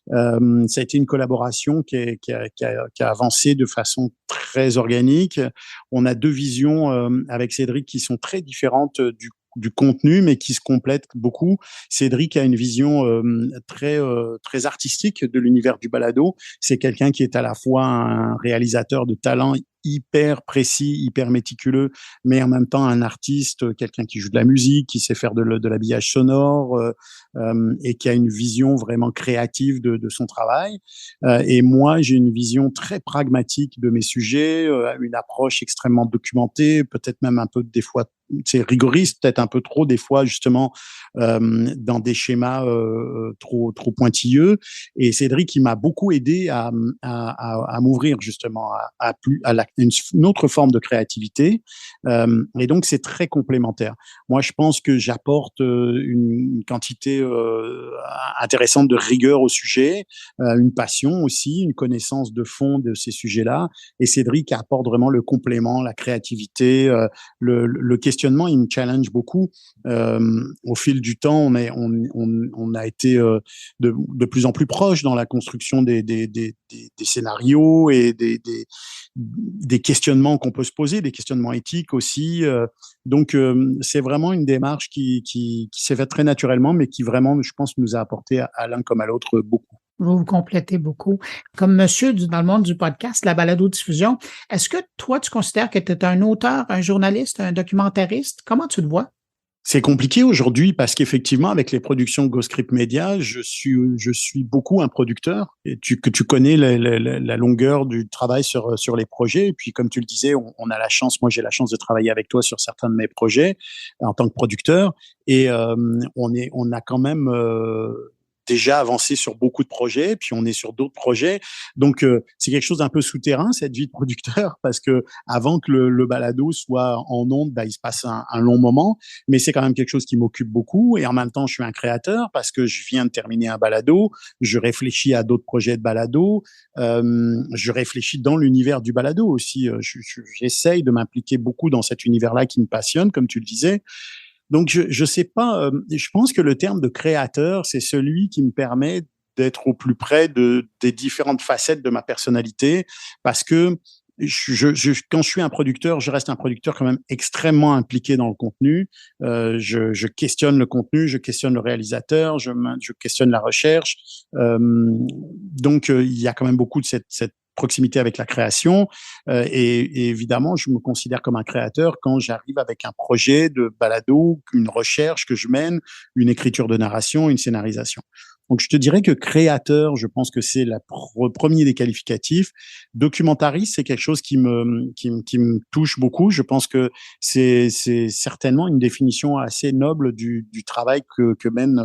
Ça a été une collaboration qui a avancé de façon très organique. On a 2 visions avec Cédric qui sont très différentes du contenu, mais qui se complètent beaucoup. Cédric a une vision très artistique de l'univers du balado. C'est quelqu'un qui est à la fois un réalisateur de talent hyper précis, hyper méticuleux, mais en même temps un artiste, quelqu'un qui joue de la musique, qui sait faire de l'habillage sonore et qui a une vision vraiment créative de son travail. Et moi, j'ai une vision très pragmatique de mes sujets, une approche extrêmement documentée, peut-être même un peu des fois c'est rigoriste, peut-être un peu trop des fois justement dans des schémas trop pointilleux. Et Cédric, il m'a beaucoup aidé à m'ouvrir justement à une autre forme de créativité. Et donc c'est très complémentaire. Moi, je pense que j'apporte une quantité intéressante de rigueur au sujet, une passion aussi, une connaissance de fond de ces sujets-là. Et Cédric apporte vraiment le complément, la créativité, le questionnement. Il me challenge beaucoup. Au fil du temps, on a été de plus en plus proche dans la construction des scénarios et des questionnements qu'on peut se poser, des questionnements éthiques aussi. Donc, c'est vraiment une démarche qui s'est faite très naturellement, mais qui vraiment, je pense, nous a apporté à l'un comme à l'autre beaucoup. Vous vous complétez beaucoup. Comme monsieur dans le monde du podcast, la balado-diffusion, est-ce que toi, tu considères que tu es un auteur, un journaliste, un documentariste? Comment tu le vois? C'est compliqué aujourd'hui parce qu'effectivement, avec les productions Ghostscript Media, je suis beaucoup un producteur et que tu connais la longueur du travail sur les projets. Et puis, comme tu le disais, on a la chance, moi j'ai la chance de travailler avec toi sur certains de mes projets en tant que producteur et on a quand même déjà avancé sur beaucoup de projets, puis on est sur d'autres projets. Donc, c'est quelque chose d'un peu souterrain, cette vie de producteur, parce que avant que le balado soit en ondes, il se passe un long moment, mais c'est quand même quelque chose qui m'occupe beaucoup. Et en même temps, je suis un créateur parce que je viens de terminer un balado, je réfléchis à d'autres projets de balado, je réfléchis dans l'univers du balado aussi. J'essaye de m'impliquer beaucoup dans cet univers-là qui me passionne, comme tu le disais. Donc, je sais pas, je pense que le terme de créateur, c'est celui qui me permet d'être au plus près des différentes facettes de ma personnalité parce que quand je suis un producteur, je reste un producteur quand même extrêmement impliqué dans le contenu. Je questionne le contenu, je questionne le réalisateur, je questionne la recherche. Donc, il y a quand même beaucoup de cette proximité avec la création et évidemment je me considère comme un créateur quand j'arrive avec un projet de balado, une recherche que je mène, une écriture de narration, une scénarisation. Donc je te dirais que créateur, je pense que c'est le premier des qualificatifs. Documentariste, c'est quelque chose qui me touche beaucoup. Je pense que c'est certainement une définition assez noble du travail que mènent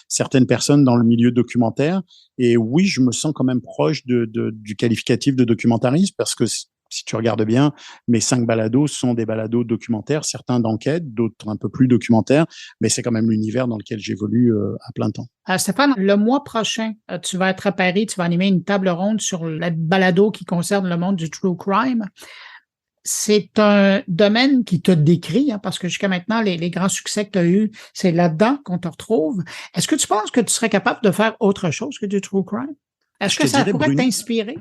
certaines personnes dans le milieu documentaire. Et oui, je me sens quand même proche du qualificatif de documentariste parce que si tu regardes bien, mes 5 balados sont des balados documentaires, certains d'enquête, d'autres un peu plus documentaires, mais c'est quand même l'univers dans lequel j'évolue à plein temps. Stéphane, le mois prochain, tu vas être à Paris, tu vas animer une table ronde sur la balado qui concerne le monde du true crime. C'est un domaine qui te décrit, parce que jusqu'à maintenant, les grands succès que tu as eus, c'est là-dedans qu'on te retrouve. Est-ce que tu penses que tu serais capable de faire autre chose que du true crime? Est-ce que ça pourrait t'inspirer?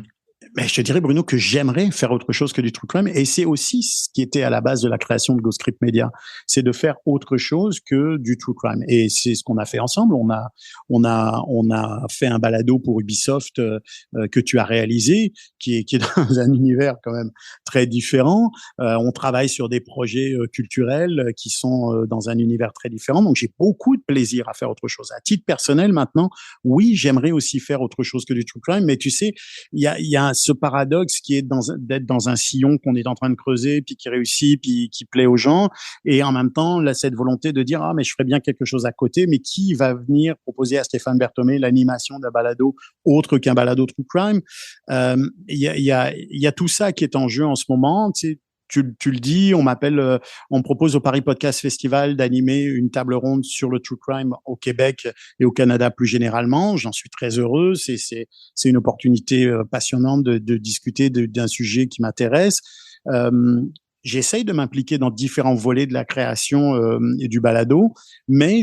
Mais je te dirais, Bruno, que j'aimerais faire autre chose que du true crime. Et c'est aussi ce qui était à la base de la création de Ghostscript Media. C'est de faire autre chose que du true crime. Et c'est ce qu'on a fait ensemble. On a fait un balado pour Ubisoft que tu as réalisé, qui est dans un univers quand même très différent. On travaille sur des projets culturels qui sont dans un univers très différent. Donc, j'ai beaucoup de plaisir à faire autre chose. À titre personnel, maintenant, oui, j'aimerais aussi faire autre chose que du true crime. Mais tu sais, il y a ce paradoxe qui est d'être dans un sillon qu'on est en train de creuser, puis qui réussit, puis qui plaît aux gens, et en même temps, là, cette volonté de dire, mais je ferais bien quelque chose à côté, mais qui va venir proposer à Stéphane Berthomé l'animation d'un balado autre qu'un balado true crime? Il y a tout ça qui est en jeu en ce moment, tu sais. Tu le dis, on me propose au Paris Podcast Festival d'animer une table ronde sur le true crime au Québec et au Canada plus généralement. J'en suis très heureux. C'est une opportunité passionnante de discuter d'un sujet qui m'intéresse. J'essaye de m'impliquer dans différents volets de la création et du balado, mais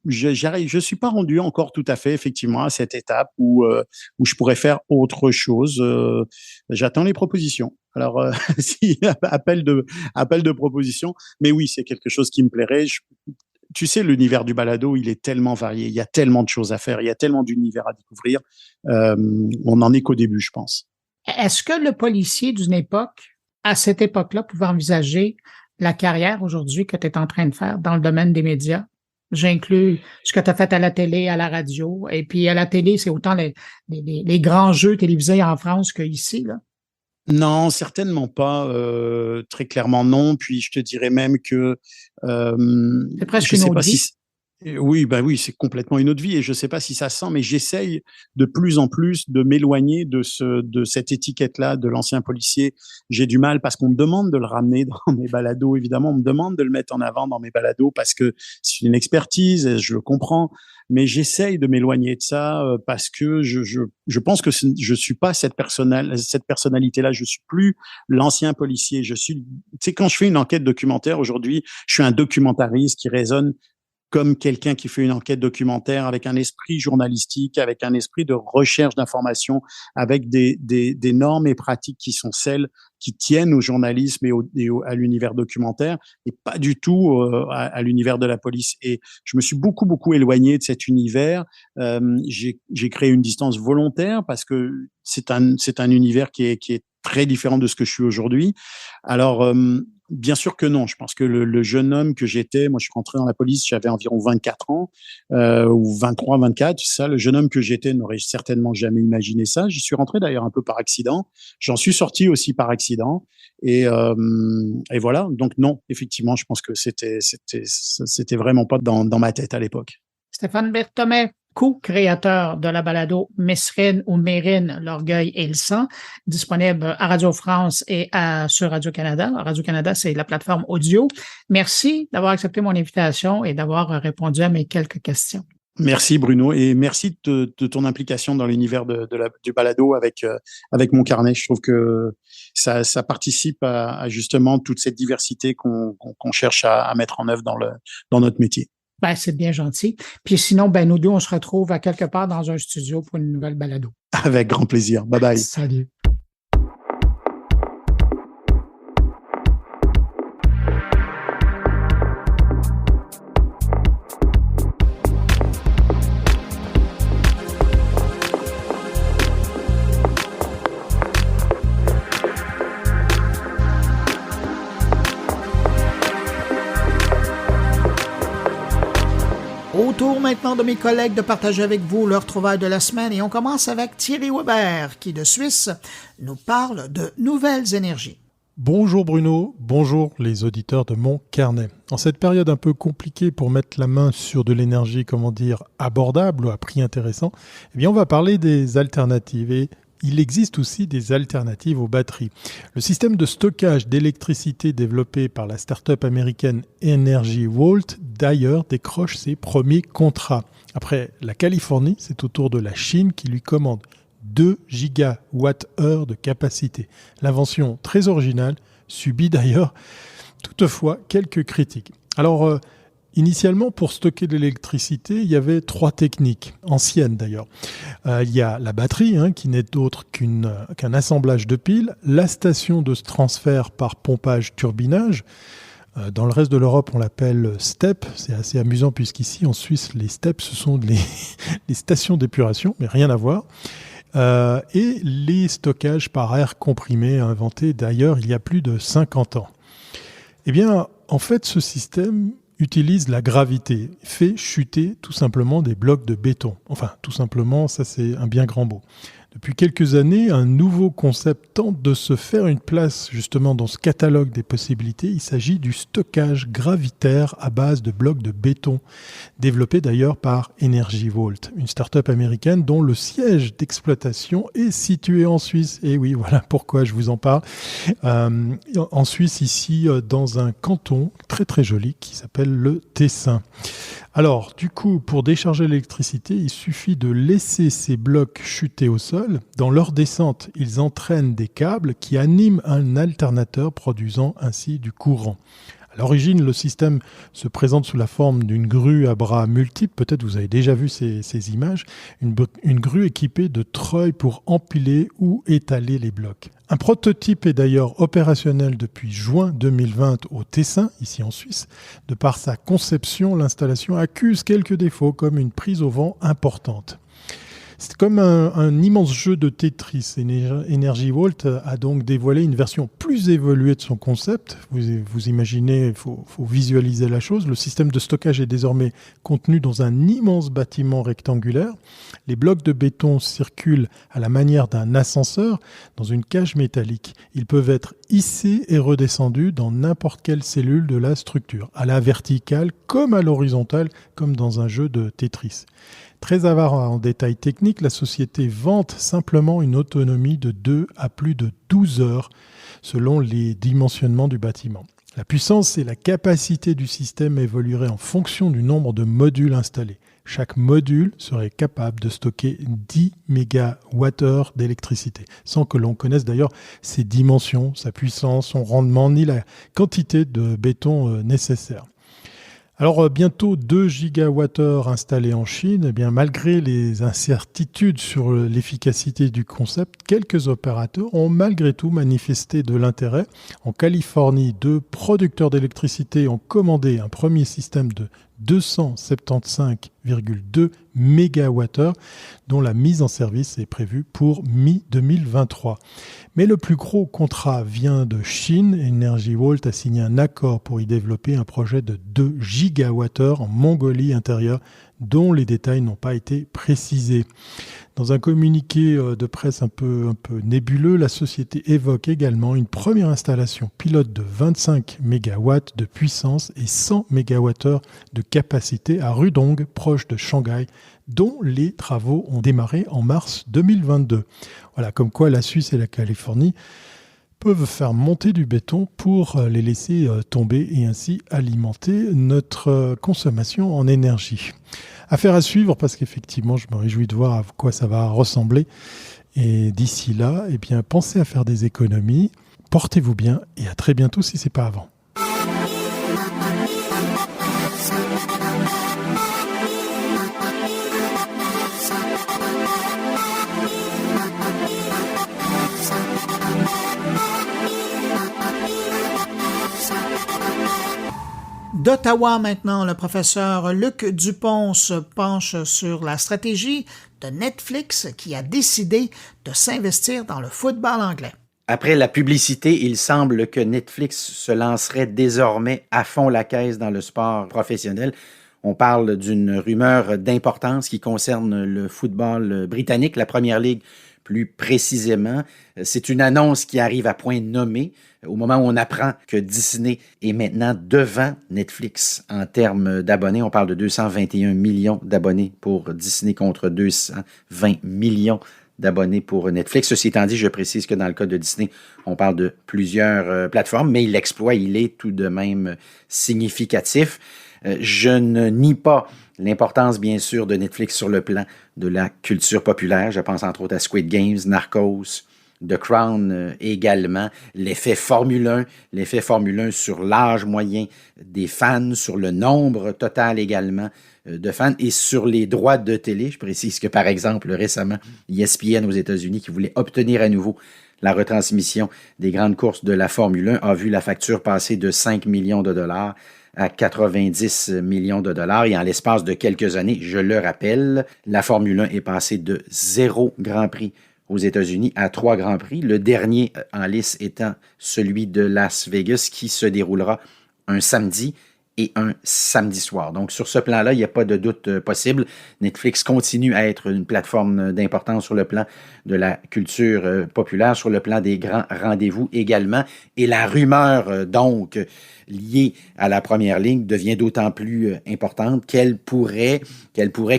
je suis pas rendu encore tout à fait effectivement à cette étape où je pourrais faire autre chose. J'attends les propositions. Alors, si appel de propositions, mais oui, c'est quelque chose qui me plairait. Tu sais, l'univers du balado, il est tellement varié. Il y a tellement de choses à faire. Il y a tellement d'univers à découvrir. On n'en est qu'au début, je pense. Est-ce que le policier d'une époque à cette époque-là, pouvaient envisager la carrière aujourd'hui que tu es en train de faire dans le domaine des médias? J'inclus ce que tu as fait à la télé, à la radio. Et puis à la télé, c'est autant les grands jeux télévisés en France qu'ici, là. Non, certainement pas. Très clairement non. Puis je te dirais même que c'est presque je une sais autre pas vie. si oui, oui, c'est complètement une autre vie et je sais pas si ça sent, mais j'essaye de plus en plus de m'éloigner de cette étiquette-là de l'ancien policier. J'ai du mal parce qu'on me demande de le ramener dans mes balados, évidemment, on me demande de le mettre en avant dans mes balados parce que c'est une expertise, je le comprends, mais j'essaye de m'éloigner de ça parce que je pense que je suis pas cette personnalité-là, je suis plus l'ancien policier, tu sais, quand je fais une enquête documentaire aujourd'hui, je suis un documentariste qui raisonne comme quelqu'un qui fait une enquête documentaire avec un esprit journalistique, avec un esprit de recherche d'informations, avec des normes et pratiques qui sont celles qui tiennent au journalisme et à l'univers documentaire et pas du tout à l'univers de la police. Et je me suis beaucoup éloigné de cet univers. J'ai créé une distance volontaire parce que c'est un univers qui est très différent de ce que je suis aujourd'hui. Alors, bien sûr que non. Je pense que le jeune homme que j'étais, moi je suis rentré dans la police, j'avais environ 24 ans, ou 23, 24. Ça, le jeune homme que j'étais n'aurait certainement jamais imaginé ça. J'y suis rentré d'ailleurs un peu par accident. J'en suis sorti aussi par accident. Et voilà. Donc non, effectivement, je pense que c'était vraiment pas dans ma tête à l'époque. Stéphane Berthomé, co-créateur de la balado Mesrine ou Mérine, l'orgueil et le sang, disponible à Radio France et sur Radio-Canada. Radio-Canada, c'est la plateforme audio. Merci d'avoir accepté mon invitation et d'avoir répondu à mes quelques questions. Merci Bruno et merci de ton implication dans l'univers du balado avec mon carnet. Je trouve que ça participe à justement toute cette diversité qu'on cherche à mettre en œuvre dans notre métier. Ben, c'est bien gentil. Puis sinon, ben, nous deux, on se retrouve à quelque part dans un studio pour une nouvelle balado. Avec grand plaisir. Bye bye. Salut. Autour maintenant de mes collègues de partager avec vous leur trouvaille de la semaine et on commence avec Thierry Weber qui de Suisse nous parle de nouvelles énergies. Bonjour Bruno, bonjour les auditeurs de mon carnet. En cette période un peu compliquée pour mettre la main sur de l'énergie, abordable ou à prix intéressant, eh bien on va parler des alternatives et il existe aussi des alternatives aux batteries. Le système de stockage d'électricité développé par la start-up américaine Energy Vault, d'ailleurs, décroche ses premiers contrats. Après la Californie, c'est au tour de la Chine qui lui commande 2 gigawattheures de capacité. L'invention très originale subit d'ailleurs toutefois quelques critiques. Alors, initialement, pour stocker de l'électricité, il y avait 3 techniques, anciennes d'ailleurs. Il y a la batterie, qui n'est autre qu'un assemblage de piles, la station de transfert par pompage-turbinage. Dans le reste de l'Europe, on l'appelle STEP. C'est assez amusant puisqu'ici, en Suisse, les STEP, ce sont les stations d'épuration, mais rien à voir. Et les stockages par air comprimé, inventés d'ailleurs il y a plus de 50 ans. Eh bien, en fait, ce système utilise la gravité, fait chuter tout simplement des blocs de béton. Enfin, tout simplement, ça c'est un bien grand mot. Depuis quelques années, un nouveau concept tente de se faire une place justement dans ce catalogue des possibilités. Il s'agit du stockage gravitaire à base de blocs de béton, développé d'ailleurs par Energy Vault, une start-up américaine dont le siège d'exploitation est situé en Suisse. Et oui, voilà pourquoi je vous en parle. En Suisse, ici, dans un canton très très joli qui s'appelle le Tessin. Alors, du coup, pour décharger l'électricité, il suffit de laisser ces blocs chuter au sol. Dans leur descente, ils entraînent des câbles qui animent un alternateur produisant ainsi du courant. À l'origine, le système se présente sous la forme d'une grue à bras multiples. Peut-être vous avez déjà vu ces images. Une grue équipée de treuils pour empiler ou étaler les blocs. Un prototype est d'ailleurs opérationnel depuis juin 2020 au Tessin, ici en Suisse. De par sa conception, l'installation accuse quelques défauts comme une prise au vent importante. C'est comme un immense jeu de Tetris. Energy Vault a donc dévoilé une version plus évoluée de son concept. Vous imaginez, il faut visualiser la chose. Le système de stockage est désormais contenu dans un immense bâtiment rectangulaire. Les blocs de béton circulent à la manière d'un ascenseur dans une cage métallique. Ils peuvent être hissés et redescendus dans n'importe quelle cellule de la structure, à la verticale comme à l'horizontale, comme dans un jeu de Tetris. Très avare en détails techniques, la société vante simplement une autonomie de 2 à plus de 12 heures selon les dimensionnements du bâtiment. La puissance et la capacité du système évolueraient en fonction du nombre de modules installés. Chaque module serait capable de stocker 10 mégawattheures d'électricité, sans que l'on connaisse d'ailleurs ses dimensions, sa puissance, son rendement, ni la quantité de béton nécessaire. Alors bientôt 2 gigawattheures installés en Chine, eh bien, malgré les incertitudes sur l'efficacité du concept, quelques opérateurs ont malgré tout manifesté de l'intérêt. En Californie, 2 producteurs d'électricité ont commandé un premier système de 275,2 mégawattheures dont la mise en service est prévue pour mi-2023. Mais le plus gros contrat vient de Chine. Energy Vault a signé un accord pour y développer un projet de 2 gigawattheures en Mongolie intérieure dont les détails n'ont pas été précisés. Dans un communiqué de presse un peu nébuleux, la société évoque également une première installation pilote de 25 MW de puissance et 100 MWh de capacité à Rudong, proche de Shanghai, dont les travaux ont démarré en mars 2022. Voilà, comme quoi la Suisse et la Californie peuvent faire monter du béton pour les laisser tomber et ainsi alimenter notre consommation en énergie. Affaire à suivre parce qu'effectivement, je me réjouis de voir à quoi ça va ressembler. Et d'ici là, eh bien, pensez à faire des économies. Portez-vous bien et à très bientôt si ce n'est pas avant. D'Ottawa maintenant, le professeur Luc Dupont se penche sur la stratégie de Netflix qui a décidé de s'investir dans le football anglais. Après la publicité, il semble que Netflix se lancerait désormais à fond la caisse dans le sport professionnel. On parle d'une rumeur d'importance qui concerne le football britannique, la Première Ligue plus précisément. C'est une annonce qui arrive à point nommé au moment où on apprend que Disney est maintenant devant Netflix en termes d'abonnés. On parle de 221 millions d'abonnés pour Disney contre 220 millions d'abonnés pour Netflix. Ceci étant dit, je précise que dans le cas de Disney, on parle de plusieurs plateformes, mais l'exploit, il est tout de même significatif. Je ne nie pas l'importance, bien sûr, de Netflix sur le plan de la culture populaire. Je pense entre autres à Squid Games, Narcos, The Crown également. L'effet Formule 1 sur l'âge moyen des fans, sur le nombre total également de fans et sur les droits de télé. Je précise que, par exemple, récemment, ESPN aux États-Unis, qui voulait obtenir à nouveau la retransmission des grandes courses de la Formule 1, a vu la facture passer de 5 millions de dollars à 90 millions de dollars. Et en l'espace de quelques années, je le rappelle, la Formule 1 est passée de 0 Grand Prix aux États-Unis à 3 Grands Prix, le dernier en lice étant celui de Las Vegas qui se déroulera un samedi et un samedi soir. Donc, sur ce plan-là, il n'y a pas de doute possible. Netflix continue à être une plateforme d'importance sur le plan de la culture populaire, sur le plan des grands rendez-vous également. Et la rumeur, donc, liée à la Première Ligue devient d'autant plus importante qu'elle pourrait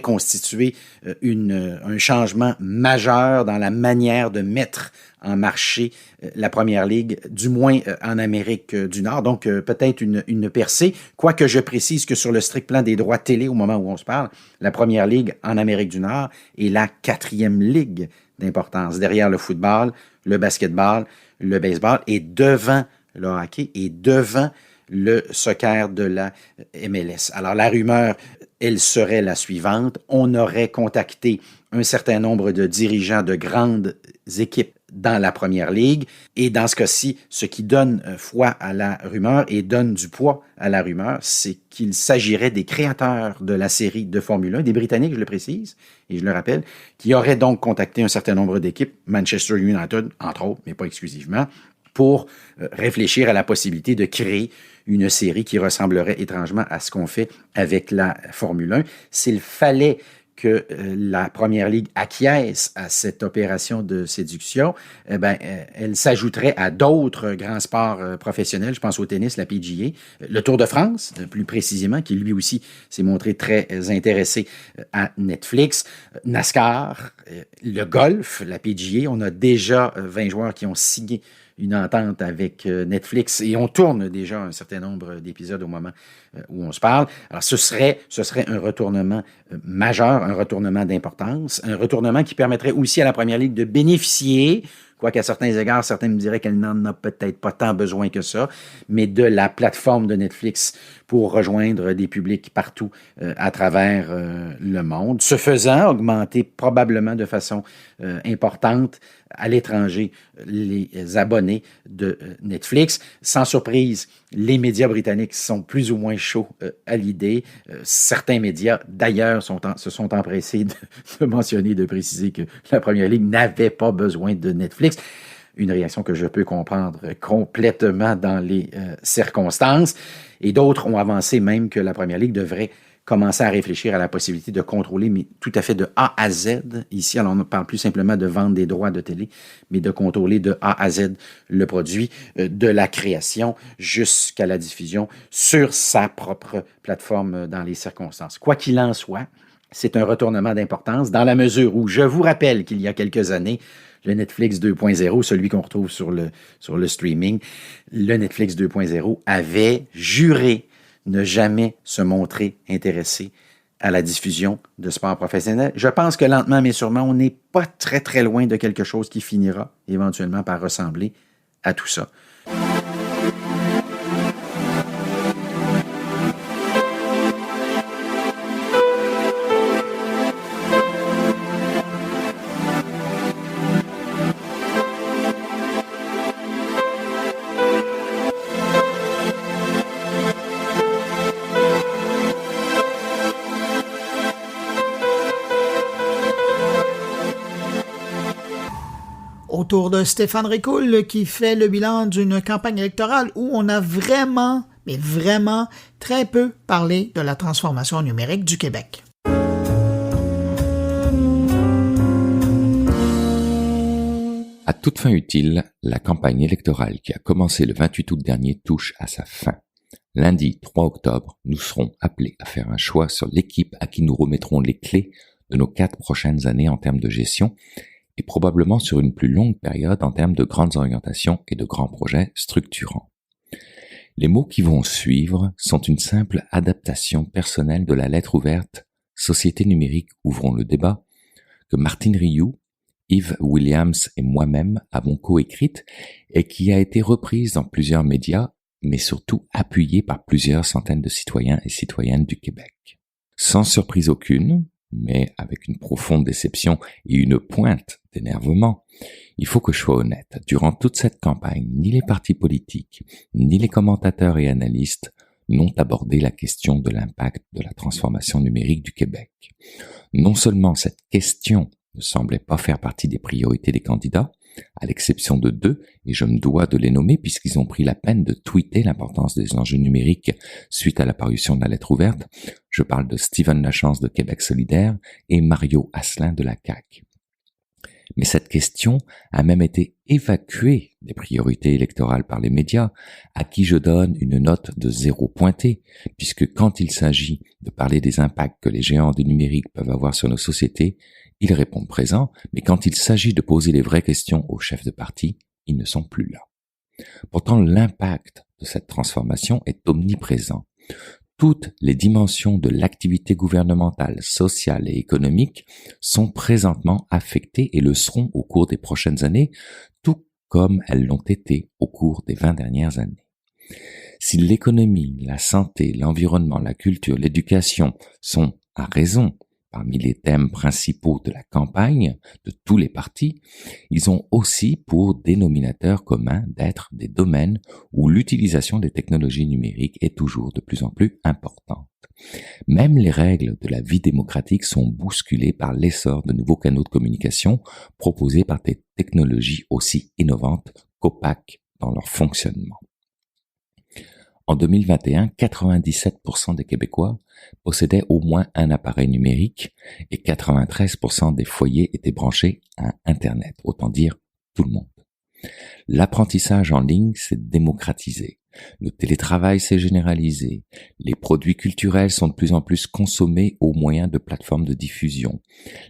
constituer un changement majeur dans la manière de mettre en marché la Première Ligue, du moins en Amérique du Nord. Donc, peut-être une percée, quoique je précise que sur le strict plan des droits télé, au moment où on se parle, la Première Ligue en Amérique du Nord est la 4e ligue d'importance, derrière le football, le basketball, le baseball, et devant le hockey, et devant le soccer de la MLS. Alors, la rumeur, elle serait la suivante. On aurait contacté un certain nombre de dirigeants de grandes équipes dans la première ligue. Et dans ce cas-ci, ce qui donne foi à la rumeur et donne du poids à la rumeur, c'est qu'il s'agirait des créateurs de la série de Formule 1, des Britanniques, je le précise, et je le rappelle, qui auraient donc contacté un certain nombre d'équipes, Manchester United, entre autres, mais pas exclusivement, pour réfléchir à la possibilité de créer une série qui ressemblerait étrangement à ce qu'on fait avec la Formule 1. S'il fallait que la Première Ligue acquiesce à cette opération de séduction, elle s'ajouterait à d'autres grands sports professionnels. Je pense au tennis, la PGA, le Tour de France, plus précisément, qui lui aussi s'est montré très intéressé à Netflix, NASCAR, le golf, la PGA. On a déjà 20 joueurs qui ont signé une entente avec Netflix et on tourne déjà un certain nombre d'épisodes au moment où on se parle. Alors, ce serait un retournement majeur, un retournement d'importance, un retournement qui permettrait aussi à la Première Ligue de bénéficier, quoiqu'à certains égards, certains me diraient qu'elle n'en a peut-être pas tant besoin que ça, mais de la plateforme de Netflix pour rejoindre des publics partout à travers le monde. Ce faisant, augmenter probablement de façon importante à l'étranger les abonnés de Netflix. Sans surprise, les médias britanniques sont plus ou moins chauds à l'idée. Certains médias, d'ailleurs, se sont empressés de mentionner, de préciser que la Première Ligue n'avait pas besoin de Netflix. Une réaction que je peux comprendre complètement dans les circonstances. Et d'autres ont avancé même que la Première Ligue devrait commencer à réfléchir à la possibilité de contrôler, mais tout à fait de A à Z. Ici, alors on ne parle plus simplement de vendre des droits de télé, mais de contrôler de A à Z le produit, de la création jusqu'à la diffusion sur sa propre plateforme dans les circonstances. Quoi qu'il en soit, c'est un retournement d'importance dans la mesure où, je vous rappelle qu'il y a quelques années, le Netflix 2.0, celui qu'on retrouve sur le streaming, le Netflix 2.0 avait juré ne jamais se montrer intéressé à la diffusion de sport professionnel. Je pense que lentement mais sûrement, on n'est pas très très loin de quelque chose qui finira éventuellement par ressembler à tout ça. Autour de Stéphane Ricoul qui fait le bilan d'une campagne électorale où on a vraiment, mais vraiment, très peu parlé de la transformation numérique du Québec. À toute fin utile, la campagne électorale qui a commencé le 28 août dernier touche à sa fin. Lundi 3 octobre, nous serons appelés à faire un choix sur l'équipe à qui nous remettrons les clés de nos 4 prochaines années en termes de gestion et probablement sur une plus longue période en termes de grandes orientations et de grands projets structurants. Les mots qui vont suivre sont une simple adaptation personnelle de la lettre ouverte « Société numérique, ouvrons le débat » que Martine Rioux, Yves Williams et moi-même avons coécrite et qui a été reprise dans plusieurs médias, mais surtout appuyée par plusieurs centaines de citoyens et citoyennes du Québec. Sans surprise aucune, mais avec une profonde déception et une pointe d'énervement, il faut que je sois honnête. Durant toute cette campagne, ni les partis politiques, ni les commentateurs et analystes n'ont abordé la question de l'impact de la transformation numérique du Québec. Non seulement cette question ne semblait pas faire partie des priorités des candidats, à l'exception de 2, et je me dois de les nommer puisqu'ils ont pris la peine de tweeter l'importance des enjeux numériques suite à l'apparition de la lettre ouverte. Je parle de Steven Lachance de Québec solidaire et Mario Asselin de la CAQ. Mais cette question a même été évacuée des priorités électorales par les médias, à qui je donne une note de 0 pointé, puisque quand il s'agit de parler des impacts que les géants du numérique peuvent avoir sur nos sociétés, ils répondent présents, mais quand il s'agit de poser les vraies questions aux chefs de parti, ils ne sont plus là. Pourtant, l'impact de cette transformation est omniprésent. Toutes les dimensions de l'activité gouvernementale, sociale et économique sont présentement affectées et le seront au cours des prochaines années, tout comme elles l'ont été au cours des 20 dernières années. Si l'économie, la santé, l'environnement, la culture, l'éducation sont, à raison, parmi les thèmes principaux de la campagne de tous les partis, ils ont aussi pour dénominateur commun d'être des domaines où l'utilisation des technologies numériques est toujours de plus en plus importante. Même les règles de la vie démocratique sont bousculées par l'essor de nouveaux canaux de communication proposés par des technologies aussi innovantes qu'opaques dans leur fonctionnement. En 2021, 97% des Québécois possédaient au moins un appareil numérique et 93% des foyers étaient branchés à Internet, autant dire tout le monde. L'apprentissage en ligne s'est démocratisé. Le télétravail s'est généralisé. Les produits culturels sont de plus en plus consommés au moyen de plateformes de diffusion.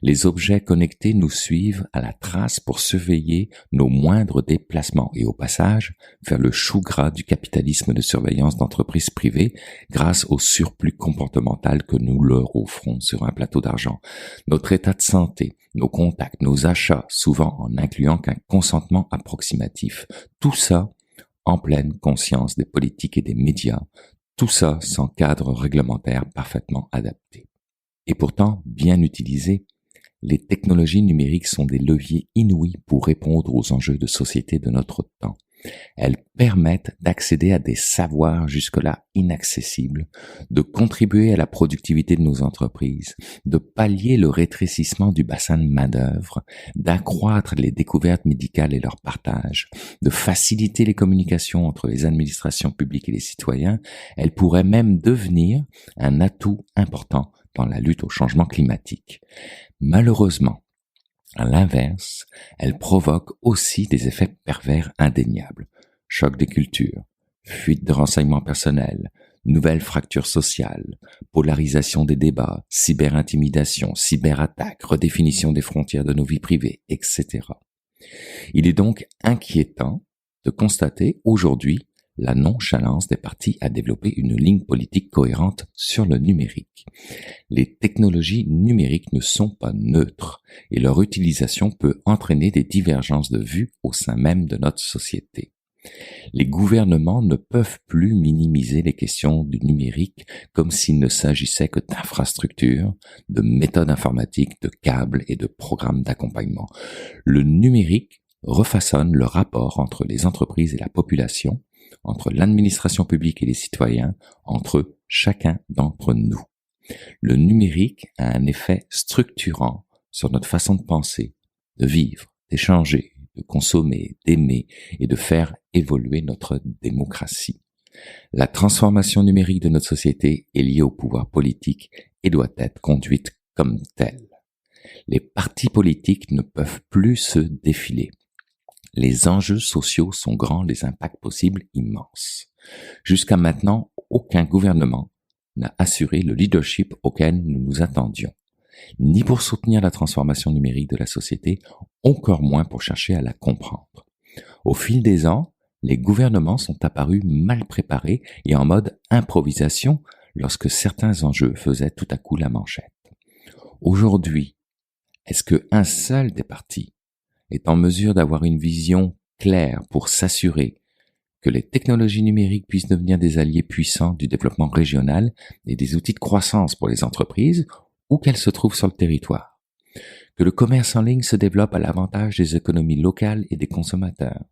Les objets connectés nous suivent à la trace pour surveiller nos moindres déplacements et au passage faire le chou gras du capitalisme de surveillance d'entreprises privées grâce au surplus comportemental que nous leur offrons sur un plateau d'argent. Notre état de santé, nos contacts, nos achats, souvent en incluant qu'un consentement approximatif, tout ça en pleine conscience des politiques et des médias, tout ça sans cadre réglementaire parfaitement adapté. Et pourtant, bien utilisées, les technologies numériques sont des leviers inouïs pour répondre aux enjeux de société de notre temps. Elles permettent d'accéder à des savoirs jusque-là inaccessibles, de contribuer à la productivité de nos entreprises, de pallier le rétrécissement du bassin de main-d'œuvre, d'accroître les découvertes médicales et leur partage, de faciliter les communications entre les administrations publiques et les citoyens. Elles pourraient même devenir un atout important dans la lutte au changement climatique. Malheureusement, à l'inverse, elle provoque aussi des effets pervers indéniables. Choc des cultures, fuite de renseignements personnels, nouvelles fractures sociales, polarisation des débats, cyberintimidation, cyberattaques, redéfinition des frontières de nos vies privées, etc. Il est donc inquiétant de constater aujourd'hui la nonchalance des partis à développer une ligne politique cohérente sur le numérique. Les technologies numériques ne sont pas neutres et leur utilisation peut entraîner des divergences de vues au sein même de notre société. Les gouvernements ne peuvent plus minimiser les questions du numérique comme s'il ne s'agissait que d'infrastructures, de méthodes informatiques, de câbles et de programmes d'accompagnement. Le numérique refaçonne le rapport entre les entreprises et la population, entre l'administration publique et les citoyens, entre chacun d'entre nous. Le numérique a un effet structurant sur notre façon de penser, de vivre, d'échanger, de consommer, d'aimer et de faire évoluer notre démocratie. La transformation numérique de notre société est liée au pouvoir politique et doit être conduite comme telle. Les partis politiques ne peuvent plus se défiler. Les enjeux sociaux sont grands, les impacts possibles immenses. Jusqu'à maintenant, aucun gouvernement n'a assuré le leadership auquel nous nous attendions, ni pour soutenir la transformation numérique de la société, encore moins pour chercher à la comprendre. Au fil des ans, les gouvernements sont apparus mal préparés et en mode improvisation lorsque certains enjeux faisaient tout à coup la manchette. Aujourd'hui, est-ce qu'un seul des partis est en mesure d'avoir une vision claire pour s'assurer que les technologies numériques puissent devenir des alliés puissants du développement régional et des outils de croissance pour les entreprises où qu'elles se trouvent sur le territoire, que le commerce en ligne se développe à l'avantage des économies locales et des consommateurs,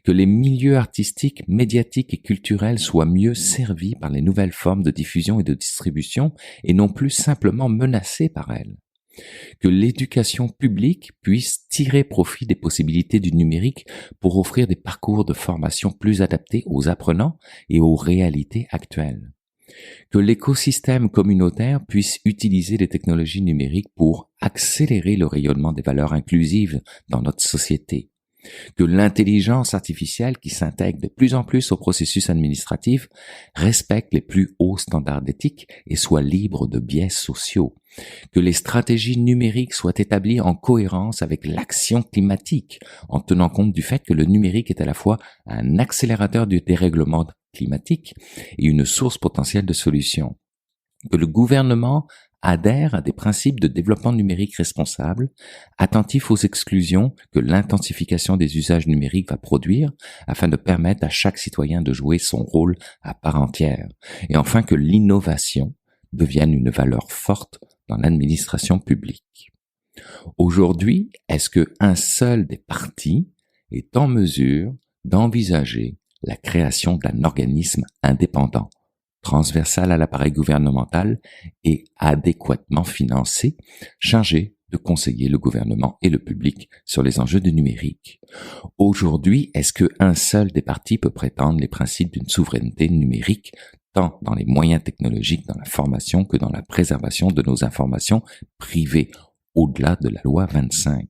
que les milieux artistiques, médiatiques et culturels soient mieux servis par les nouvelles formes de diffusion et de distribution et non plus simplement menacés par elles, que l'éducation publique puisse tirer profit des possibilités du numérique pour offrir des parcours de formation plus adaptés aux apprenants et aux réalités actuelles, que l'écosystème communautaire puisse utiliser les technologies numériques pour accélérer le rayonnement des valeurs inclusives dans notre société, que l'intelligence artificielle qui s'intègre de plus en plus au processus administratif respecte les plus hauts standards d'éthique et soit libre de biais sociaux, que les stratégies numériques soient établies en cohérence avec l'action climatique, en tenant compte du fait que le numérique est à la fois un accélérateur du dérèglement climatique et une source potentielle de solutions, que le gouvernement adhère à des principes de développement numérique responsable, attentifs aux exclusions que l'intensification des usages numériques va produire afin de permettre à chaque citoyen de jouer son rôle à part entière, et enfin que l'innovation devienne une valeur forte dans l'administration publique. Aujourd'hui, est-ce qu'un seul des partis est en mesure d'envisager la création d'un organisme indépendant, transversal à l'appareil gouvernemental et adéquatement financé, chargé de conseiller le gouvernement et le public sur les enjeux du numérique? Aujourd'hui, est-ce qu'un seul des partis peut prétendre les principes d'une souveraineté numérique, tant dans les moyens technologiques, dans la formation que dans la préservation de nos informations privées, au-delà de la loi 25?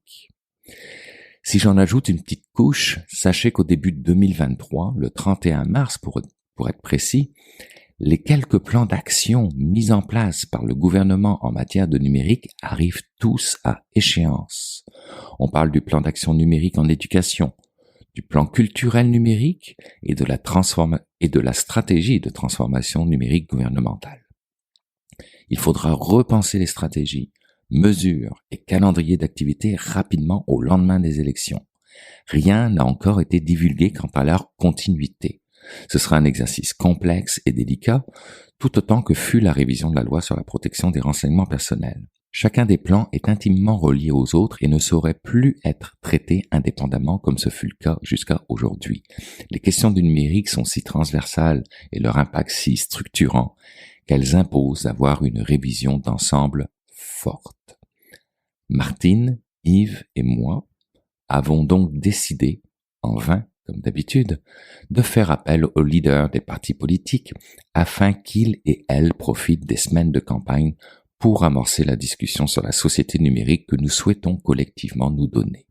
Si j'en ajoute une petite couche, sachez qu'au début de 2023, le 31 mars pour être précis, les quelques plans d'action mis en place par le gouvernement en matière de numérique arrivent tous à échéance. On parle du plan d'action numérique en éducation, du plan culturel numérique et de la stratégie de transformation numérique gouvernementale. Il faudra repenser les stratégies, mesures et calendriers d'activité rapidement au lendemain des élections. Rien n'a encore été divulgué quant à leur continuité. Ce sera un exercice complexe et délicat, tout autant que fut la révision de la loi sur la protection des renseignements personnels. Chacun des plans est intimement relié aux autres et ne saurait plus être traité indépendamment comme ce fut le cas jusqu'à aujourd'hui. Les questions du numérique sont si transversales et leur impact si structurant qu'elles imposent d'avoir une révision d'ensemble forte. Martine, Yves et moi avons donc décidé, en vain comme d'habitude, de faire appel aux leaders des partis politiques afin qu'ils et elles profitent des semaines de campagne pour amorcer la discussion sur la société numérique que nous souhaitons collectivement nous donner.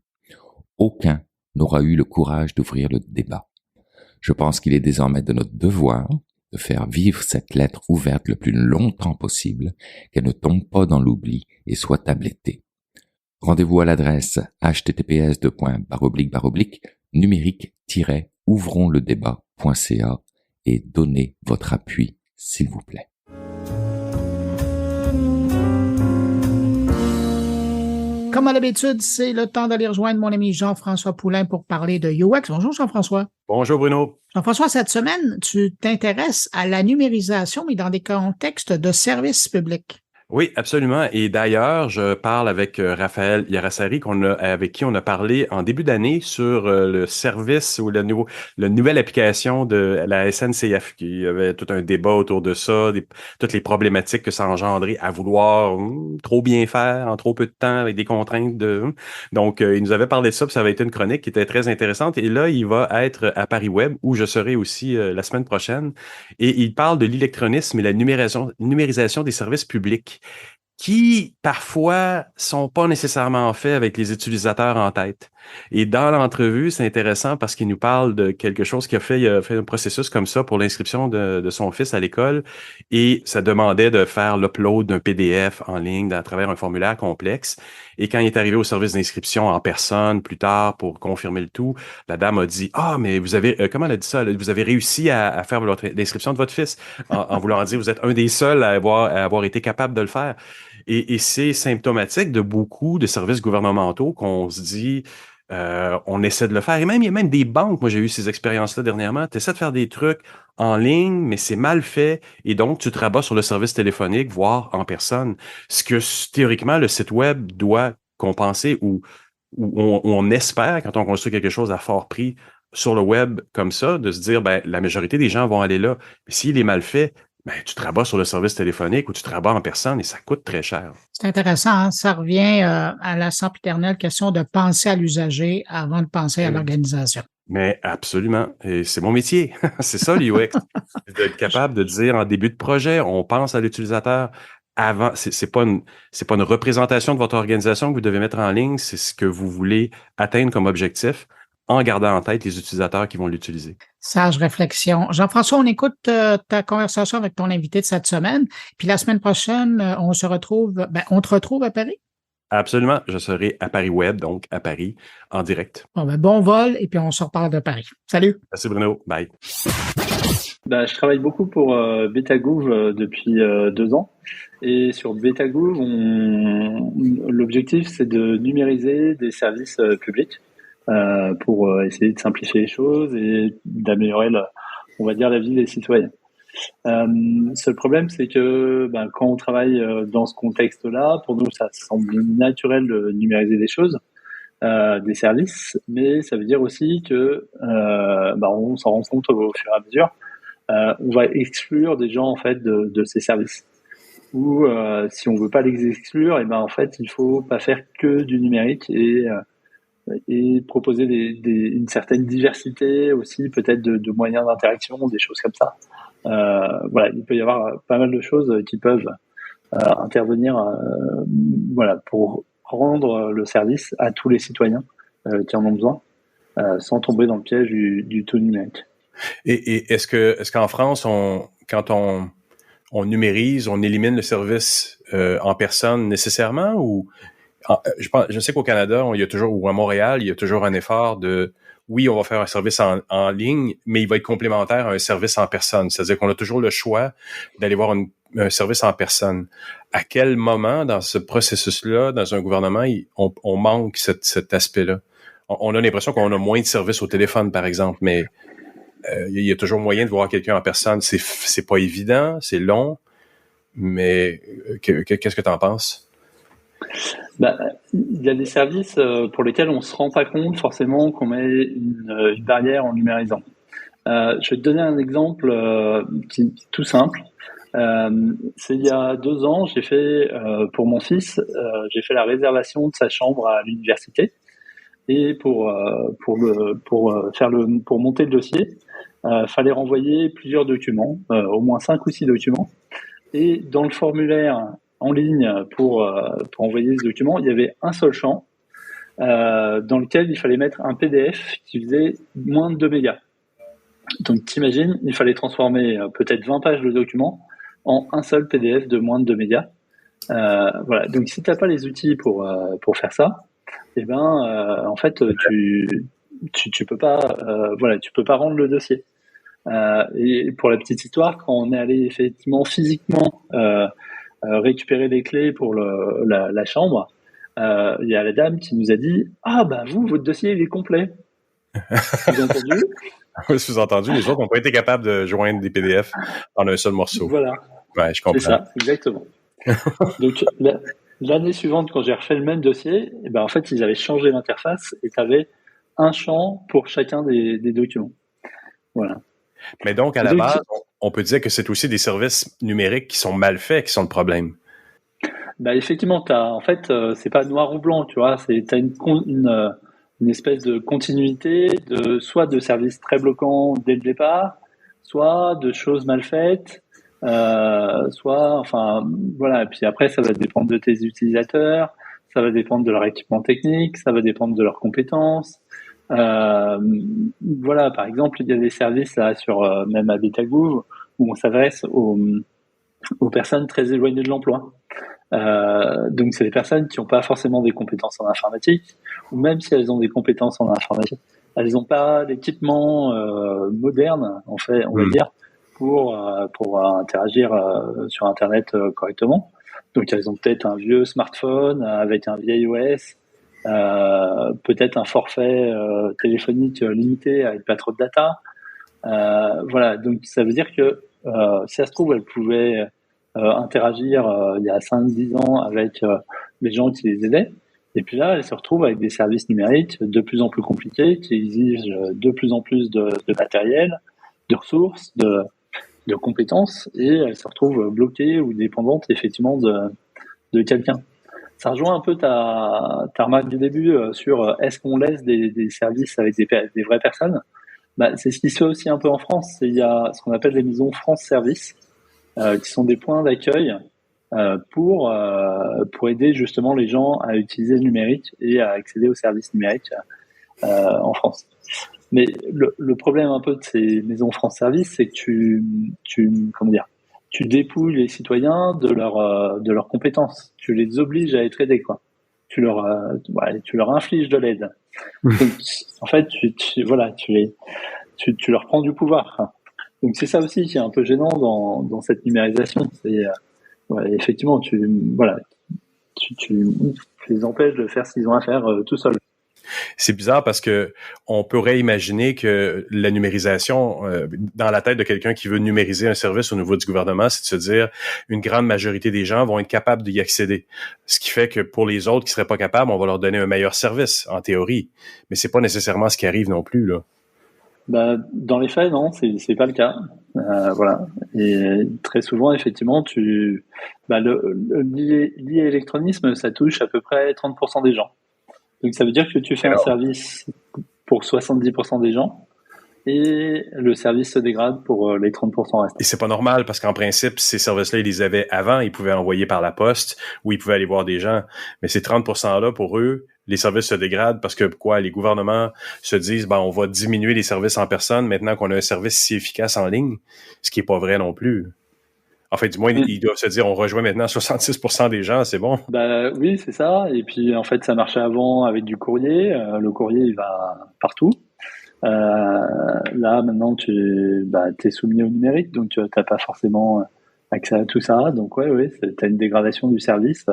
Aucun n'aura eu le courage d'ouvrir le débat. Je pense qu'il est désormais de notre devoir de faire vivre cette lettre ouverte le plus longtemps possible, qu'elle ne tombe pas dans l'oubli et soit tablettée. Rendez-vous à l'adresse https://numérique-ouvronsledébat.ca et donnez votre appui, s'il vous plaît. Comme à l'habitude, c'est le temps d'aller rejoindre mon ami Jean-François Poulain pour parler de UX. Bonjour Jean-François. Bonjour Bruno. Jean-François, cette semaine, tu t'intéresses à la numérisation, mais dans des contextes de services publics. Oui, absolument. Et d'ailleurs, je parle avec Raphaël Yarassari, avec qui on a parlé en début d'année sur le service ou la nouvelle application de la SNCF. Il y avait tout un débat autour de ça, toutes les problématiques que ça engendrait à vouloir trop bien faire en trop peu de temps avec des contraintes Donc, il nous avait parlé de ça, puis ça avait été une chronique qui était très intéressante. Et là, il va être à Paris Web, où je serai aussi la semaine prochaine. Et il parle de l'électronisme et la numérisation des services publics, qui parfois sont pas nécessairement faits avec les utilisateurs en tête. Et dans l'entrevue, c'est intéressant parce qu'il nous parle de quelque chose il a fait un processus comme ça pour l'inscription de son fils à l'école, et ça demandait de faire l'upload d'un PDF en ligne à travers un formulaire complexe. Et quand il est arrivé au service d'inscription en personne plus tard pour confirmer le tout, la dame a dit « Ah, mais vous avez, comment elle a dit ça? Vous avez réussi à faire l'inscription de votre fils en voulant dire vous êtes un des seuls à avoir été capable de le faire. » Et c'est symptomatique de beaucoup de services gouvernementaux qu'on se dit on essaie de le faire. Et même, il y a même des banques, moi j'ai eu ces expériences-là dernièrement, tu essaies de faire des trucs en ligne, mais c'est mal fait, et donc tu te rabats sur le service téléphonique, voire en personne. Ce que théoriquement le site web doit compenser, ou on espère, quand on construit quelque chose à fort prix sur le web comme ça, de se dire, ben la majorité des gens vont aller là. Mais s'il est mal fait, ben, tu te rabats sur le service téléphonique ou tu te rabats en personne et ça coûte très cher. C'est intéressant, hein? Ça revient à la sempiternelle question de penser à l'usager avant de penser à l'organisation. Mais absolument. Et c'est mon métier. C'est ça, l'UX. D'être capable de dire en début de projet, on pense à l'utilisateur avant. C'est pas une représentation de votre organisation que vous devez mettre en ligne, c'est ce que vous voulez atteindre comme objectif, en gardant en tête les utilisateurs qui vont l'utiliser. Sage réflexion. Jean-François, on écoute ta conversation avec ton invité de cette semaine. Puis la semaine prochaine, on te retrouve à Paris? Absolument. Je serai à Paris Web, donc à Paris, en direct. Bon vol, et puis on se reparle de Paris. Salut. Merci Bruno. Bye. Je travaille beaucoup pour Betagouv depuis 2 ans. Et sur Betagouv, l'objectif, c'est de numériser des services publics. Pour essayer de simplifier les choses et d'améliorer, on va dire, la vie des citoyens. Seul problème, c'est que quand on travaille dans ce contexte-là, pour nous, ça semble naturel de numériser des choses, des services, mais ça veut dire aussi que on s'en rend compte au fur et à mesure. On va exclure des gens en fait de ces services. Ou si on veut pas les exclure, en fait, il faut pas faire que du numérique et proposer une certaine diversité aussi, peut-être de moyens d'interaction, des choses comme ça. Il peut y avoir pas mal de choses qui peuvent intervenir pour rendre le service à tous les citoyens qui en ont besoin, sans tomber dans le piège du tout numérique. Et est-ce qu'en France, quand on numérise, on élimine le service en personne nécessairement, ou je sais qu'au Canada, il y a toujours, ou à Montréal, il y a toujours un effort oui, on va faire un service en ligne, mais il va être complémentaire à un service en personne. C'est-à-dire qu'on a toujours le choix d'aller voir un service en personne. À quel moment dans ce processus-là, dans un gouvernement, on manque cet aspect-là? On a l'impression qu'on a moins de services au téléphone, par exemple, mais il y a toujours moyen de voir quelqu'un en personne. C'est pas évident, c'est long, mais qu'est-ce que tu en penses? Il y a des services pour lesquels on se rend pas compte forcément qu'on met une barrière en numérisant. Je vais te donner un exemple qui est tout simple. C'est il y a 2 ans, j'ai fait pour mon fils, j'ai fait la réservation de sa chambre à l'université, et pour monter le dossier, fallait renvoyer plusieurs documents, au moins 5 ou 6 documents, et dans le formulaire en ligne pour envoyer ce document, il y avait un seul champ dans lequel il fallait mettre un PDF qui faisait moins de 2 mégas. Donc t'imagines, il fallait transformer peut-être 20 pages de document en un seul PDF de moins de 2 mégas. Donc si t'as pas les outils pour faire ça, en fait tu peux pas rendre le dossier. Et pour la petite histoire, quand on est allé effectivement physiquement récupérer les clés pour la chambre, il y a la dame qui nous a dit votre dossier il est complet. Vous avez entendu? Oui, sous-entendu, les autres n'ont pas été capables de joindre des PDF en un seul morceau. Voilà. Ouais, je comprends. C'est ça, exactement. Donc l'année suivante, quand j'ai refait le même dossier, en fait ils avaient changé l'interface et tu avais un champ pour chacun des documents. Voilà. Mais donc, à la base, on peut dire que c'est aussi des services numériques qui sont mal faits qui sont le problème. Effectivement, c'est pas noir ou blanc, tu vois. T'as une espèce de continuité soit de services très bloquants dès le départ, soit de choses mal faites, et puis après, ça va dépendre de tes utilisateurs, ça va dépendre de leur équipement technique, ça va dépendre de leurs compétences. Par exemple, il y a des services là sur même Habitagouv où on s'adresse aux personnes très éloignées de l'emploi. Donc c'est des personnes qui n'ont pas forcément des compétences en informatique, ou même si elles ont des compétences en informatique, elles n'ont pas d'équipement moderne, on va dire, pour interagir sur Internet correctement. Donc elles ont peut-être un vieux smartphone avec un vieil OS, peut-être un forfait téléphonique limité avec pas trop de data. Donc ça veut dire que si ça se trouve, elles pouvaient interagir il y a 5-10 ans avec les gens qui les aidaient. Et puis là, elles se retrouvent avec des services numériques de plus en plus compliqués, qui exigent de plus en plus de matériel, de ressources, de compétences, et elles se retrouvent bloquées ou dépendantes effectivement de quelqu'un. Ça rejoint un peu ta remarque du début sur est-ce qu'on laisse des services avec des vraies personnes. C'est ce qui se fait aussi un peu en France. Il y a ce qu'on appelle les maisons France Service, qui sont des points d'accueil pour aider justement les gens à utiliser le numérique et à accéder aux services numériques en France. Mais le problème un peu de ces maisons France Service, c'est que tu dépouilles les citoyens de leurs compétences. Tu les obliges à être aidés, quoi. Tu leur infliges de l'aide. Donc, en fait, tu leur prends du pouvoir. Donc c'est ça aussi qui est un peu gênant dans cette numérisation. C'est effectivement, tu les empêches de faire ce qu'ils ont à faire tout seuls. c'est bizarre parce que on pourrait imaginer que la numérisation, dans la tête de quelqu'un qui veut numériser un service au niveau du gouvernement, c'est de se dire une grande majorité des gens vont être capables d'y accéder. Ce qui fait que pour les autres qui seraient pas capables, on va leur donner un meilleur service, en théorie. Mais c'est pas nécessairement ce qui arrive non plus, là. Dans les faits, non, c'est pas le cas. Voilà. Et très souvent, effectivement, l'e-électronisme, ça touche à peu près 30% des gens. Donc ça veut dire que tu fais un service pour 70% des gens et le service se dégrade pour les 30% restants. Et c'est pas normal parce qu'en principe, ces services-là, ils les avaient avant, ils pouvaient envoyer par la poste ou ils pouvaient aller voir des gens. Mais ces 30%-là, pour eux, les services se dégradent parce que les gouvernements se disent, on va diminuer les services en personne maintenant qu'on a un service si efficace en ligne, ce qui est pas vrai non plus. En fait, du moins, ils doivent se dire, on rejoint maintenant 66% des gens, c'est bon. Oui, c'est ça. Et puis, en fait, ça marchait avant avec du courrier. Le courrier, il va partout. Là, maintenant, tu es soumis au numérique, donc tu n'as pas forcément accès à tout ça. Donc, tu as une dégradation du service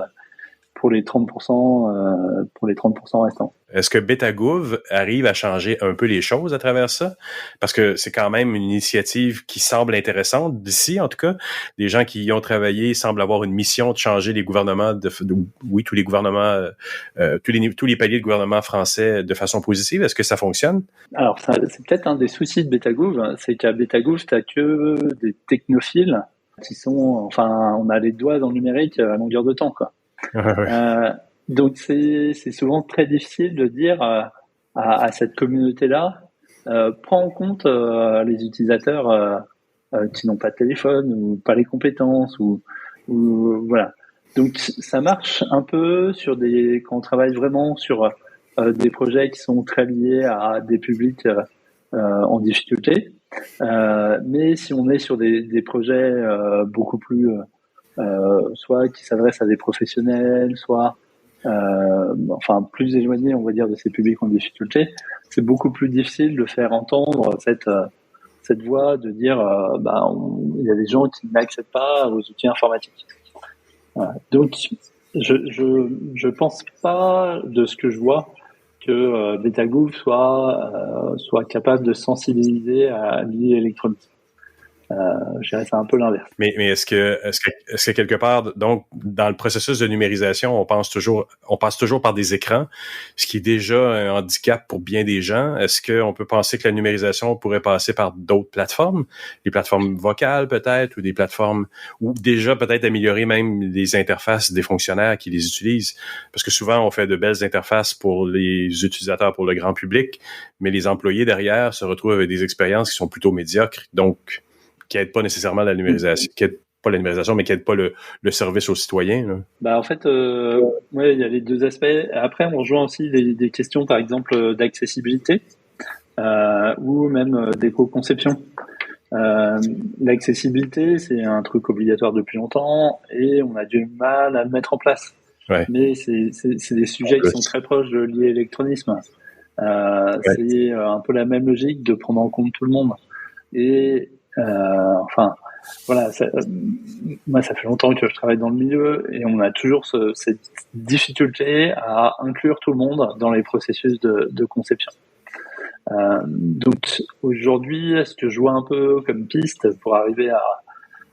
pour les 30% restants. Est-ce que Betagouv arrive à changer un peu les choses à travers ça? Parce que c'est quand même une initiative qui semble intéressante d'ici, en tout cas. Des gens qui y ont travaillé semblent avoir une mission de changer les gouvernements, tous les gouvernements, tous les paliers de gouvernement français de façon positive. Est-ce que ça fonctionne? Alors, c'est peut-être un des soucis de Betagouv, c'est qu'à Betagouv, tu n'as que des technophiles qui sont, on a les doigts dans le numérique à longueur de temps, quoi. Donc c'est souvent très difficile de dire à cette communauté-là, prends en compte les utilisateurs qui n'ont pas de téléphone ou pas les compétences ou voilà. Donc ça marche un peu quand on travaille vraiment sur des projets qui sont très liés à des publics en difficulté. Mais si on est sur des projets beaucoup plus soit qui s'adressent à des professionnels, soit plus éloignés, on va dire, de ces publics en difficulté, c'est beaucoup plus difficile de faire entendre cette voix, de dire il y a des gens qui n'accèdent pas aux outils informatiques. Voilà. Donc je pense pas, de ce que je vois, que Betagouv soit capable de sensibiliser à l'e-électronisme. Je dirais c'est un peu l'inverse. Mais est-ce que quelque part, donc, dans le processus de numérisation, on passe toujours par des écrans, ce qui est déjà un handicap pour bien des gens. Est-ce qu'on peut penser que la numérisation pourrait passer par d'autres plateformes, des plateformes vocales peut-être, ou des plateformes, ou déjà peut-être améliorer même les interfaces des fonctionnaires qui les utilisent? Parce que souvent, on fait de belles interfaces pour les utilisateurs, pour le grand public, mais les employés derrière se retrouvent avec des expériences qui sont plutôt médiocres. Donc, qui n'aident pas nécessairement la numérisation, mais qui n'aident pas le service aux citoyens. Là. En fait, il y a les deux aspects. Après, on rejoint aussi des questions, par exemple, d'accessibilité ou même d'éco-conception. L'accessibilité, c'est un truc obligatoire depuis longtemps et on a du mal à le mettre en place. Ouais. Mais c'est des sujets qui sont très proches de l'e-électronisme. C'est un peu la même logique de prendre en compte tout le monde. Et voilà, moi ça fait longtemps que je travaille dans le milieu et on a toujours cette difficulté à inclure tout le monde dans les processus de conception. Donc aujourd'hui, ce que je vois un peu comme piste pour arriver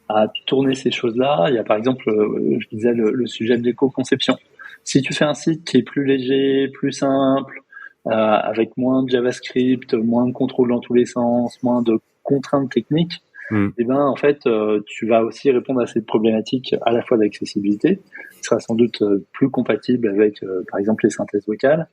à tourner ces choses-là, il y a par exemple, je disais le sujet de l'éco-conception. Si tu fais un site qui est plus léger, plus simple, avec moins de JavaScript, moins de contrôle dans tous les sens, moins de contraintes techniques, et en fait, tu vas aussi répondre à cette problématique à la fois d'accessibilité, qui sera sans doute plus compatible avec, par exemple, les synthèses vocales,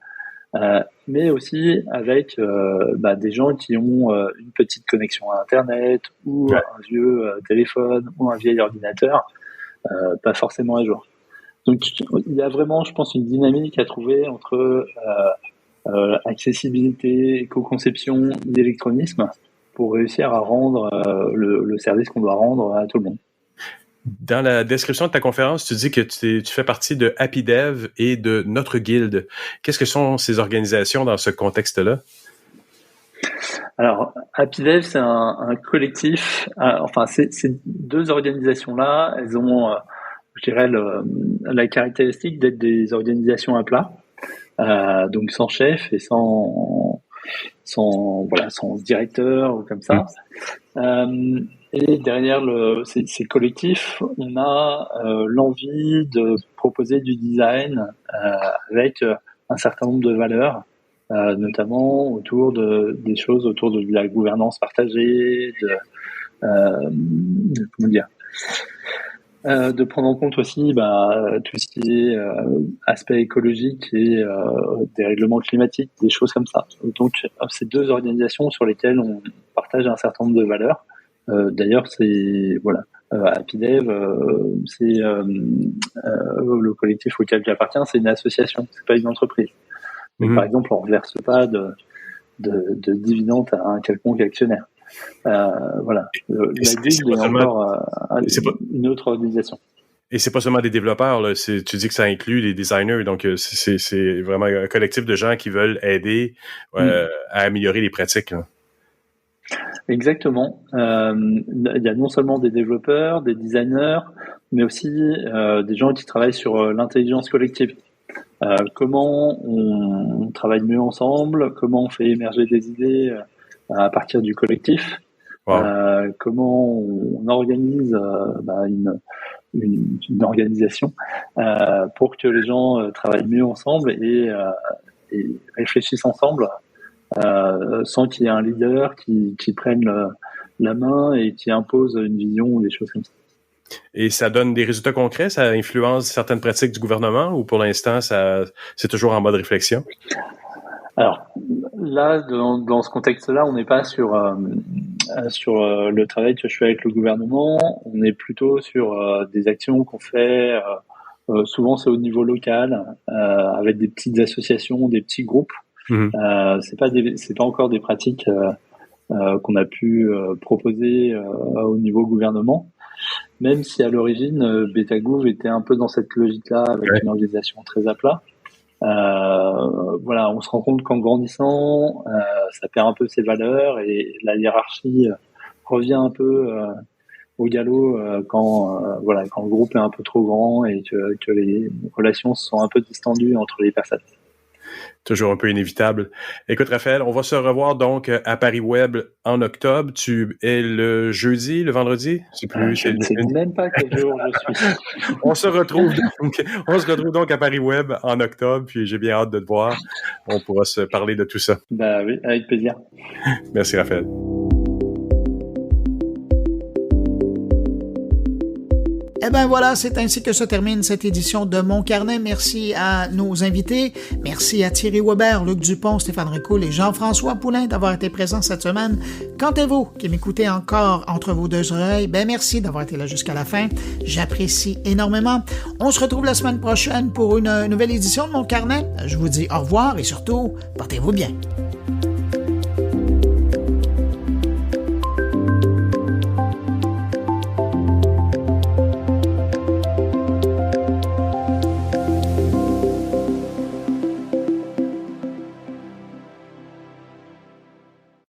mais aussi avec des gens qui ont une petite connexion à Internet ou un vieux téléphone ou un vieil ordinateur, pas forcément à jour. Donc, il y a vraiment, je pense, une dynamique à trouver entre accessibilité, éco-conception, d'électronisme, pour réussir à rendre le service qu'on doit rendre à tout le monde. Dans la description de ta conférence, tu dis que tu fais partie de Happy Dev et de Notre Guilde. Qu'est-ce que sont ces organisations dans ce contexte-là? Alors, Happy Dev, c'est un collectif. Ces deux organisations-là, elles ont, je dirais, la caractéristique d'être des organisations à plat. donc sans chef et sans directeur ou comme ça. Et derrière ces collectifs, on a l'envie de proposer du design avec un certain nombre de valeurs, notamment autour des choses autour de la gouvernance partagée, de prendre en compte aussi tout ce qui est aspect écologique et des règlements climatiques, des choses comme ça. Donc, c'est deux organisations sur lesquelles on partage un certain nombre de valeurs. D'ailleurs, AppyDev, c'est le collectif auquel j'appartiens, c'est une association, c'est pas une entreprise. Mais par exemple, on ne reverse pas de dividendes à un quelconque actionnaire. La Guilde est encore une autre organisation. Et c'est pas seulement des développeurs, là. Tu dis que ça inclut les designers, donc c'est vraiment un collectif de gens qui veulent aider à améliorer les pratiques, là. Exactement. Il y a non seulement des développeurs, des designers, mais aussi des gens qui travaillent sur l'intelligence collective. Comment on travaille mieux ensemble, comment on fait émerger des idées à partir du collectif, comment on organise une organisation pour que les gens travaillent mieux ensemble et réfléchissent ensemble sans qu'il y ait un leader qui prenne la main et qui impose une vision ou des choses comme ça. Et ça donne des résultats concrets? Ça influence certaines pratiques du gouvernement ou pour l'instant, c'est toujours en mode réflexion? Alors là, dans ce contexte-là, on n'est pas sur le travail que je fais avec le gouvernement. On est plutôt sur des actions qu'on fait. Souvent, c'est au niveau local, avec des petites associations, des petits groupes. C'est pas encore des pratiques qu'on a pu proposer au niveau gouvernement. Même si à l'origine, Betagouv était un peu dans cette logique-là, avec une organisation très à plat. On se rend compte qu'en grandissant, ça perd un peu ses valeurs et la hiérarchie revient un peu au galop quand le groupe est un peu trop grand et que les relations se sont un peu distendues entre les personnes. Toujours un peu inévitable. Écoute, Raphaël, on va se revoir donc à Paris Web en octobre. Tu es le jeudi, le vendredi? Je ne sais même pas quel jour je suis. On se retrouve donc à Paris Web en octobre, puis j'ai bien hâte de te voir. On pourra se parler de tout ça. Oui, avec plaisir. Merci, Raphaël. Eh bien voilà, c'est ainsi que se termine cette édition de Mon Carnet. Merci à nos invités. Merci à Thierry Weber, Luc Dupont, Stéphane Ricoul et Jean-François Poulain d'avoir été présents cette semaine. Quant à vous qui m'écoutez encore entre vos deux oreilles, merci d'avoir été là jusqu'à la fin. J'apprécie énormément. On se retrouve la semaine prochaine pour une nouvelle édition de Mon Carnet. Je vous dis au revoir et surtout, portez-vous bien.